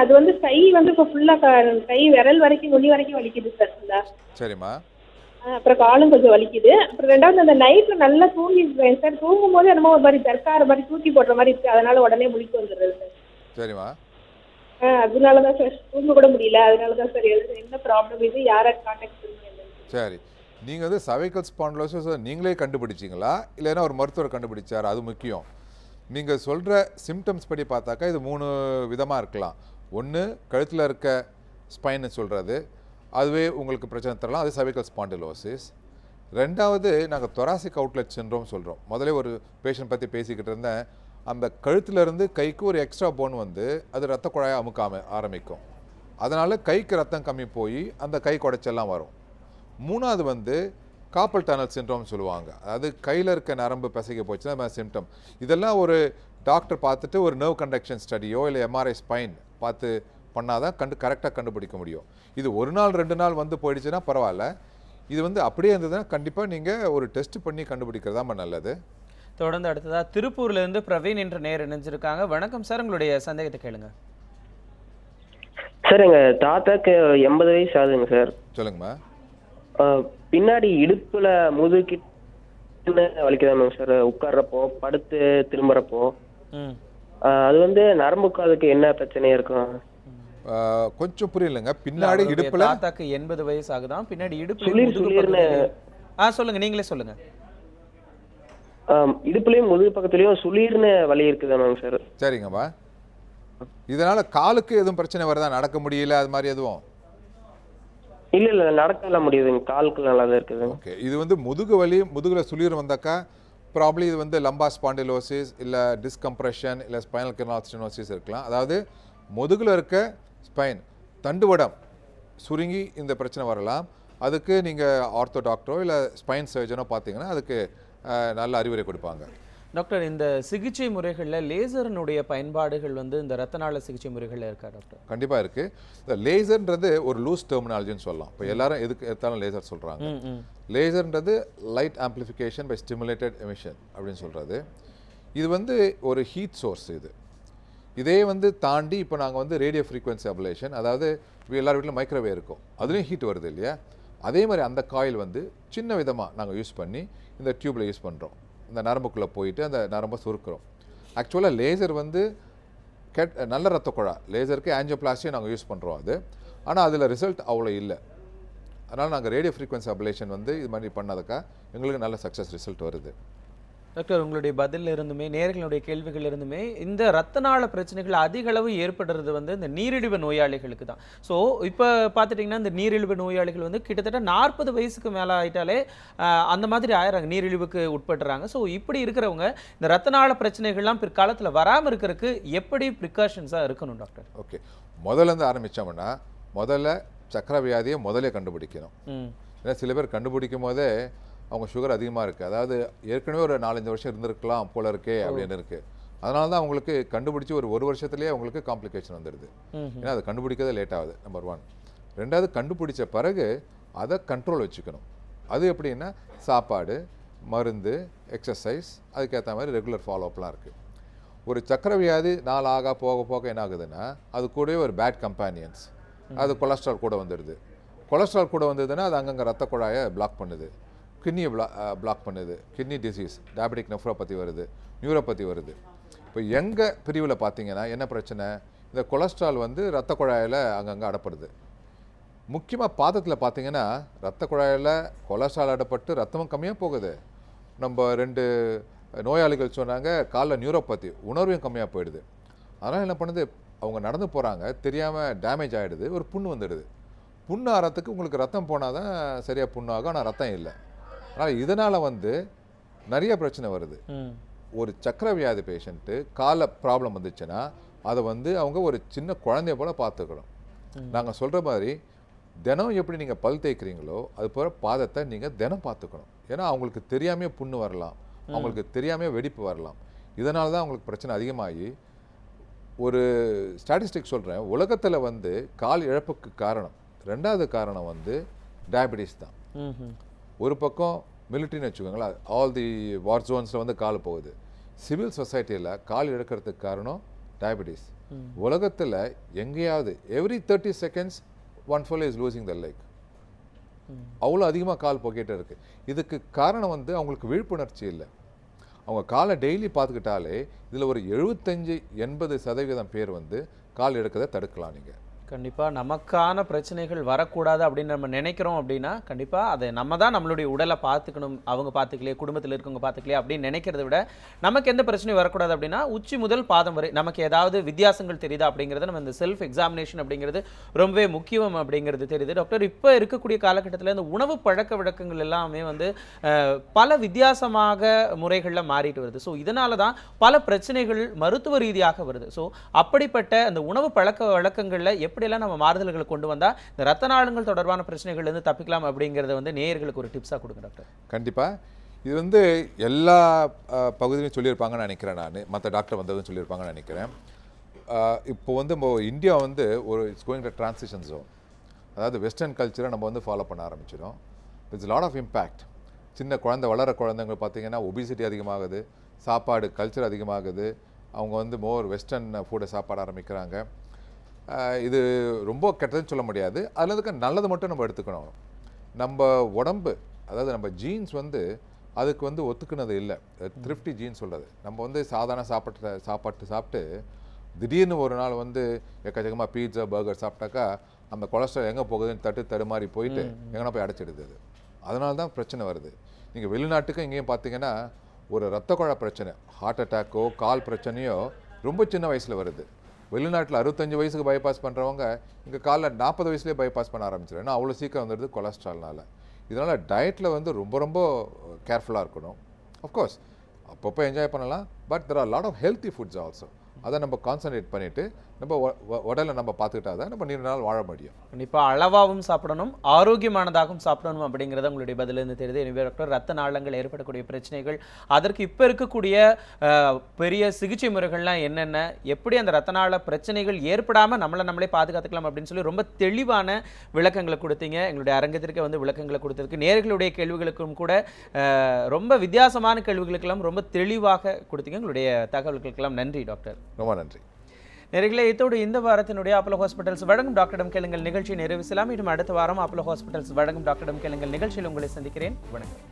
அது வந்து கை வந்து இப்போ ஃபுல்லாக கை விரல் வரைக்கும் நுனி வரைக்கும் வலிக்குது சார் ஃபுல்லாக. சரிம்மா. அப்புறம் காலும் கொஞ்சம் வலிக்குது. அப்புறம் ரெண்டாவது அந்த நைட்டில் நல்லா தூங்கிடுவேன் சார். தூங்கும் போது என்னமோ ஒரு மாதிரி தற்கார மாதிரி தூக்கி போடுற மாதிரி இருக்கு, அதனால உடனே முழிப்பு வந்துடுறது சார். சரிம்மா. அதனால தான் சார் தூங்க கூட முடியல. அதனால தான் சார் என்ன ப்ராப்ளம், இது யாரை கான்டாக்ட் பண்ணுங்க. சரி, நீங்கள் வந்து சர்வைக்கல் ஸ்பாண்டிலோசிஸ் நீங்களே கண்டுபிடிச்சிங்களா இல்லைன்னா ஒரு மருத்துவர் கண்டுபிடிச்சார்? அது முக்கியம். நீங்கள் சொல்கிற சிம்டம்ஸ் படி பார்த்தாக்கா இது 3 விதமாக இருக்கலாம். ஒன்று கழுத்தில் இருக்க ஸ்பைன்னு சொல்கிறது, அதுவே உங்களுக்கு பிரச்சனை தரலாம், அது சர்வைக்கல் ஸ்பாண்டிலோசிஸ். ரெண்டாவது நாங்கள் தொராசிக் அவுட்லெட் சிண்ட்ரோம் சொல்கிறோம். முதலே ஒரு பேஷண்ட் பற்றி பேசிக்கிட்டு இருந்தேன். அந்த கழுத்துலேருந்து கைக்கு ஒரு எக்ஸ்ட்ரா போன் வந்து அது ரத்த குழாயை அமுக்க ஆரம்பிக்கும். அதனால் கைக்கு ரத்தம் கம்மி போய் அந்த கை குடைச்செல்லாம் வரும். மூணாவது வந்து காப்பல் டனல் சிண்ட்ரோம் சொல்லுவாங்க, அதாவது கையில் இருக்க நரம்பு பிசைக்க போச்சுன்னா அது சிம்டம். இதெல்லாம் ஒரு டாக்டர் பார்த்துட்டு ஒரு நர்வ் கண்டக்ஷன் ஸ்டடியோ இல்லை எம்ஆர்ஐ ஸ்பைன் பார்த்து பண்ணாதான் கரெக்டாக கண்டுபிடிக்க முடியும். இது 1 நாள் 2 நாள் வந்து போயிடுச்சுன்னா பரவாயில்ல. இது வந்து அப்படியே இருந்ததுன்னா கண்டிப்பாக நீங்கள் ஒரு டெஸ்ட் பண்ணி கண்டுபிடிக்கிறது தான் நல்லது. தொடர்ந்து அடுத்ததா திருப்பூர்லேருந்து பிரவீன் என்ற நேர் இணைஞ்சிருக்காங்க. வணக்கம் சார், உங்களுடைய சந்தேகத்தை கேளுங்க. சார் எங்கள் தாத்தாக்கு 80 வயசு ஆகுதுங்க சார். சொல்லுங்கம்மா. பின்னாடி இடுப்புல முதுகிட்ட வலிக்குதாங்க சார், உட்கார்றப்போ படுத்து திரும்புறப்போ. அது வந்து நரம்புக்கு அதுக்கு என்ன பிரச்சனையா இருக்கும்? கொஞ்சம் புரியலங்க. பின்னாடி இடுப்புல தாத்தாக்கு 80 வயசு ஆகுதான், பின்னாடி இடுப்புல சொல்லுங்க, நீங்களே சொல்லுங்க. இடுப்புலயும் முதுகு பக்கத்துலயும் சுளீர்னு வலி இருக்குதாங்க சார். சரிங்கம்மா. இதனால காலுக்கு எதுவும் பிரச்சனை வருதா? நடக்க முடியல அது மாதிரி எதுவும்? இல்ல நடக்கலாம் முடியுதுங்க, காலுக்கு நல்லா தான் இருக்குது. ஓகே, இது வந்து முதுகு வலி, முதுகுல சுளீர் வந்தாக்கா ப்ராப்ளி இது வந்து லம்பார் ஸ்பாண்டிலோசிஸ் இல்லை டிஸ்கம்ப்ரெஷன் இல்லை ஸ்பைனல் கெனால் ஸ்டெனோசிஸ் இருக்கலாம். அதாவது முதுகுல இருக்க ஸ்பைன் தண்டுவடம் சுருங்கி இந்த பிரச்சனை வரலாம். அதுக்கு நீங்கள் ஆர்த்தோ டாக்டரோ இல்லை ஸ்பைன் சர்ஜனோ பார்த்தீங்கன்னா அதுக்கு நல்ல அறிவுரை கொடுப்பாங்க. டாக்டர், இந்த சிகிச்சை முறைகளில் லேசர்னுடைய பயன்பாடுகள் வந்து இந்த ரத்த நாள சிகிச்சை முறைகளில் இருக்கா டாக்டர்? கண்டிப்பாக இருக்குது. இந்த லேசர்ன்றது ஒரு லூஸ் டெர்மினாலஜின்னு சொல்லலாம். இப்போ எல்லாரும் எதுக்கு எடுத்தாலும் லேசர் சொல்கிறாங்க. லேசர்ன்றது light amplification by stimulated emission அப்படின்னு சொல்கிறது. இது வந்து ஒரு ஹீட் சோர்ஸ். இதே வந்து தாண்டி இப்போ நாங்கள் வந்து ரேடியோ ஃப்ரீக்வன்சி அப்லேஷன், அதாவது எல்லார் வீட்டிலும் மைக்ரோவேவ் இருக்கும், அதுலேயும் ஹீட் வருது இல்லையா? அதே மாதிரி அந்த காயில் வந்து சின்ன விதமாக நாங்கள் யூஸ் பண்ணி இந்த டியூப்பில் யூஸ் பண்ணுறோம். இந்த நரம்புக்குள்ளே போயிட்டு அந்த நரம்பை சுருக்கிறோம். ஆக்சுவலாக லேசர் வந்து நல்ல ரத்த குழா, லேசருக்கு ஆஞ்சியோபிளாஸ்டியை நாங்கள் யூஸ் பண்ணுறோம் அது. ஆனால் அதில் ரிசல்ட் அவ்வளோ இல்லை. அதனால் நாங்கள் ரேடியோ ஃப்ரீக்வன்சி அப்லேஷன் வந்து இது மாதிரி பண்ணாதக்கா எங்களுக்கு நல்ல சக்ஸஸ் ரிசல்ட் வருது. டாக்டர், உங்களுடைய பதில் இருந்துமே நேர்களுடைய கேள்விகள் இருந்துமே இந்த ரத்த நாள பிரச்சனைகள் அதிக அளவு ஏற்படுறது வந்து இந்த நீரிழிவு நோயாளிகளுக்கு தான். ஸோ இப்போ பார்த்துட்டிங்கன்னா இந்த நீரிழிவு நோயாளிகள் வந்து கிட்டத்தட்ட 40 வயசுக்கு மேலே ஆகிட்டாலே அந்த மாதிரி ஆயிடுறாங்க, நீரிழிவுக்கு உட்படுறாங்க. ஸோ இப்படி இருக்கிறவங்க இந்த ரத்த நாள பிரச்சனைகள்லாம் பிற்காலத்தில் வராமல் இருக்கிறதுக்கு எப்படி ப்ரிகாஷன்ஸாக இருக்கணும் டாக்டர்? ஓகே, முதல்ல இருந்து ஆரம்பித்தோம்னா முதல்ல சக்கரை வியாதியை முதலே கண்டுபிடிக்கணும். ஏன்னா சில பேர் கண்டுபிடிக்கும் போதே அவங்க சுகர் அதிகமாக இருக்குது, அதாவது ஏற்கனவே ஒரு 4-5 வருஷம் இருந்திருக்கலாம் போல இருக்கே அப்படின்னு இருக்குது. அதனால தான் அவங்களுக்கு கண்டுபிடிச்சி ஒரு வருஷத்துலேயே அவங்களுக்கு காம்ப்ளிகேஷன் வந்துடுது. ஏன்னா அது கண்டுபிடிக்கிறதே லேட் ஆகுது, நம்பர் 1. 2வது, கண்டுபிடிச்ச பிறகு அதை கண்ட்ரோல் வச்சுக்கணும். அது எப்படின்னா சாப்பாடு, மருந்து, எக்ஸசைஸ், அதுக்கேற்ற மாதிரி ரெகுலர் ஃபாலோஅப்லாம் இருக்குது. ஒரு சக்கரை வியாதி நாள் ஆக போக போக என்ன ஆகுதுன்னா அது கூடவே ஒரு பேட் கம்பேனியன்ஸ். அது கொலஸ்ட்ரால் கூட வந்துடுது. கொலஸ்ட்ரால் கூட வந்ததுன்னா அது அங்கங்கே ரத்த குழாயை பிளாக் பண்ணுது, கிட்னியை பிளாக் பண்ணுது, கிட்னி டிசீஸ், டயபெட்டிக் நெஃப்ரோபதி வருது, நியூரோபதி வருது. இப்போ எங்கள் பிரிவில் பார்த்தீங்கன்னா என்ன பிரச்சனை, இந்த கொலஸ்ட்ரால் வந்து ரத்த குழாயில் அங்கங்கே அடப்படுது. முக்கியமாக பாதத்தில் பார்த்தீங்கன்னா ரத்த குழாயில் கொலஸ்ட்ரால் அடப்பட்டு ரத்தமும் கம்மியாக போகுது. நம்ம 2 நோயாளிகள் சொன்னாங்க காலில் நியூரோபதி, உணர்வையும் கம்மியாக போயிடுது. அதனால் என்ன பண்ணுது, அவங்க நடந்து போகிறாங்க, தெரியாமல் டேமேஜ் ஆகிடுது, ஒரு புண்ணு வந்துடுது. புண்ணு ஆறத்துக்கு உங்களுக்கு ரத்தம் போனால் தான் சரியாக புண்ணு ஆகும், ஆனால் ரத்தம் இல்லை. அதனால் இதனால் வந்து நிறைய பிரச்சனை வருது. ஒரு சக்கரை வியாதி பேஷண்ட்டு காலில் ப்ராப்ளம் வந்துச்சுன்னா அதை வந்து அவங்க ஒரு சின்ன குழந்தைய போல் பார்த்துக்கணும். நாங்கள் சொல்கிற மாதிரி தினம் எப்படி நீங்கள் பல் தேய்க்கிறீங்களோ அது போல் பாதத்தை நீங்கள் தினம் பார்த்துக்கணும். ஏன்னா அவங்களுக்கு தெரியாமல் புண்ணு வரலாம், அவங்களுக்கு தெரியாமல் வெடிப்பு வரலாம். இதனால தான் அவங்களுக்கு பிரச்சனை அதிகமாகி, ஒரு ஸ்டாட்டிஸ்டிக் சொல்கிறேன், உலகத்தில் வந்து கால் இழப்புக்கு காரணம் 2வது காரணம் வந்து டயபெட்டிஸ் தான். ஒரு பக்கம் மிலிட்ரின்னு வச்சுக்கோங்களேன், ஆல் தி வார் ஜோன்ஸில் வந்து கால் போகுது. சிவில் சொசைட்டியில் கால் இழக்கிறதுக்கு காரணம் டயபெட்டிஸ். உலகத்தில் எங்கேயாவது every 30 seconds one fellow is losing their leg. அவ்வளோ அதிகமாக கால் போக்கிட்டே இருக்குது. இதுக்கு காரணம் வந்து அவங்களுக்கு விழிப்புணர்ச்சி இல்லை. அவங்க காலை டெய்லி பார்த்துக்கிட்டாலே இதில் ஒரு 75-80% பேர் வந்து கால் எடுக்கிறத தடுக்கலாம். நீங்கள் கண்டிப்பாக நமக்கான பிரச்சனைகள் வரக்கூடாது அப்படின்னு நம்ம நினைக்கிறோம் அப்படின்னா கண்டிப்பாக அதை நம்ம தான் நம்மளுடைய உடலை பார்த்துக்கணும். அவங்க பார்த்துக்கலையே, குடும்பத்தில் இருக்கவங்க பார்த்துக்கலையே அப்படின்னு நினைக்கிறத விட நமக்கு எந்த பிரச்சனையும் வரக்கூடாது அப்படின்னா உச்சி முதல் பாதம் வரை நமக்கு ஏதாவது வித்தியாசங்கள் தெரியுதா அப்படிங்கிறத நம்ம இந்த செல்ஃப் எக்ஸாமினேஷன் அப்படிங்கிறது ரொம்பவே முக்கியம் அப்படிங்கிறது தெரியுது. டாக்டர், இப்போ இருக்கக்கூடிய காலகட்டத்தில் இந்த உணவு பழக்க வழக்கங்கள் எல்லாமே வந்து பல வித்தியாசமாக முறைகளில் மாறிட்டு வருது. ஸோ இதனால தான் பல பிரச்சனைகள் மருத்துவ ரீதியாக வருது. ஸோ அப்படிப்பட்ட அந்த உணவு பழக்க வழக்கங்களில் எப்படியெல்லாம் நம்ம மாறுதல்களை கொண்டு வந்தால் இந்த ரத்த நாளங்கள் தொடர்பான பிரச்சனைகள்லேருந்து தப்பிக்கலாம் அப்படிங்கிறத வந்து நேயர்களுக்கு ஒரு டிப்ஸாக கொடுங்க டாக்டர். கண்டிப்பாக இது வந்து எல்லா பகுதியிலையும் சொல்லியிருப்பாங்கன்னு நினைக்கிறேன். நான் மற்ற டாக்டர் வந்ததும் சொல்லியிருப்பாங்கன்னு நினைக்கிறேன். இப்போ வந்து இந்தியா வந்து ஒரு it's going to transition zone. அதாவது வெஸ்டர்ன் கல்ச்சரை நம்ம வந்து ஃபாலோ பண்ண ஆரம்பிச்சிடும். It's lot of impact. சின்ன வளர குழந்தைங்க பார்த்தீங்கன்னா ஒபிசிட்டி அதிகமாகுது, சாப்பாடு கல்ச்சர் அதிகமாகுது, அவங்க வந்து மோர் வெஸ்டர்ன் ஃபுட்டை சாப்பாட ஆரம்பிக்கிறாங்க. இது ரொம்ப கெட்டதுன்னு சொல்ல முடியாது, அதில் இருக்க நல்லது மட்டும் நம்ம எடுத்துக்கணும். நம்ம உடம்பு, அதாவது நம்ம ஜீன்ஸ் வந்து அதுக்கு வந்து ஒத்துக்குனது இல்லை. த்ரிஃப்டி ஜீன்ஸ் சொல்கிறது. நம்ம வந்து சாதாரண சாப்பிட்டு திடீர்னு ஒரு நாள் வந்து எக்கச்சக்கமாக பீட்சா பர்கர் சாப்பிட்டாக்கா அந்த கொலஸ்ட்ரால் எங்கே போகுதுன்னு தடுமாறி போயிட்டு எங்கன்னா போய் அடைச்சிடுது. அது அதனால தான் பிரச்சனை வருது. நீங்கள் வெளிநாட்டுக்கும் இங்கேயும் பார்த்தீங்கன்னா ஒரு ரத்த குழாய் பிரச்சனை, ஹார்ட் அட்டாக்கோ கால் பிரச்சனையோ ரொம்ப சின்ன வயசில் வருது. வெளிநாட்டில் 65 வயசுக்கு பைபாஸ் பண்ணுறவங்க இங்கே காலில் 40 வயசுலேயே பைபாஸ் பண்ண ஆரம்பிச்சிடும். ஏன்னா அவ்வளோ சீக்கிரம் வந்துடுது கொலஸ்ட்ரால்னால. இதனால் டயட்டில் வந்து ரொம்ப கேர்ஃபுல்லாக இருக்கணும். அஃப்கோர்ஸ் அப்பப்போ என்ஜாய் பண்ணலாம், but there are lot of healthy foods also. அதை நம்ம கான்சன்ட்ரேட் பண்ணிவிட்டு நம்ம உடலை நம்ம பார்த்துக்கிட்டா தான் நம்ம நீண்ட நாள் வாழ முடியும். கண்டிப்பாக அளவாகவும் சாப்பிடணும், ஆரோக்கியமானதாகவும் சாப்பிடணும் அப்படிங்கிறத உங்களுடைய பதிலிருந்து தெரியுது. எனவே டாக்டர், ரத்த நாளங்கள் ஏற்படக்கூடிய பிரச்சனைகள், அதற்கு இப்போ இருக்கக்கூடிய பெரிய சிகிச்சை முறைகள்லாம் என்னென்ன, எப்படி அந்த ரத்த நாள பிரச்சனைகள் ஏற்படாமல் நம்மளே பாதுகாத்துக்கலாம் அப்படின்னு சொல்லி ரொம்ப தெளிவான விளக்கங்களை கொடுத்தீங்க. எங்களுடைய அரங்கத்திற்கு வந்து விளக்கங்களை கொடுத்ததுக்கு, நேயர்களுடைய கேள்விகளுக்கும் கூட ரொம்ப வித்தியாசமான கேள்விகளுக்கெல்லாம் ரொம்ப தெளிவாக கொடுத்தீங்க. எங்களுடைய தகவல்களுக்கெல்லாம் நன்றி டாக்டர். ரொம்ப நன்றி. நேயர்களே, இதோடு இந்த வாரத்தினுடைய அப்போலோ ஹாஸ்பிட்டல்ஸ் வழங்கும் டாக்டரிடம் கேளுங்கள் நிகழ்ச்சி நிறைவு செய்யலாம். இன்னும் அடுத்த வாரம் அப்போலோ ஹாஸ்பிட்டல்ஸ் வழங்கும் டாக்டரிடம் கேளுங்கள் நிகழ்ச்சியில் உங்களை சந்திக்கிறேன். வணக்கம்.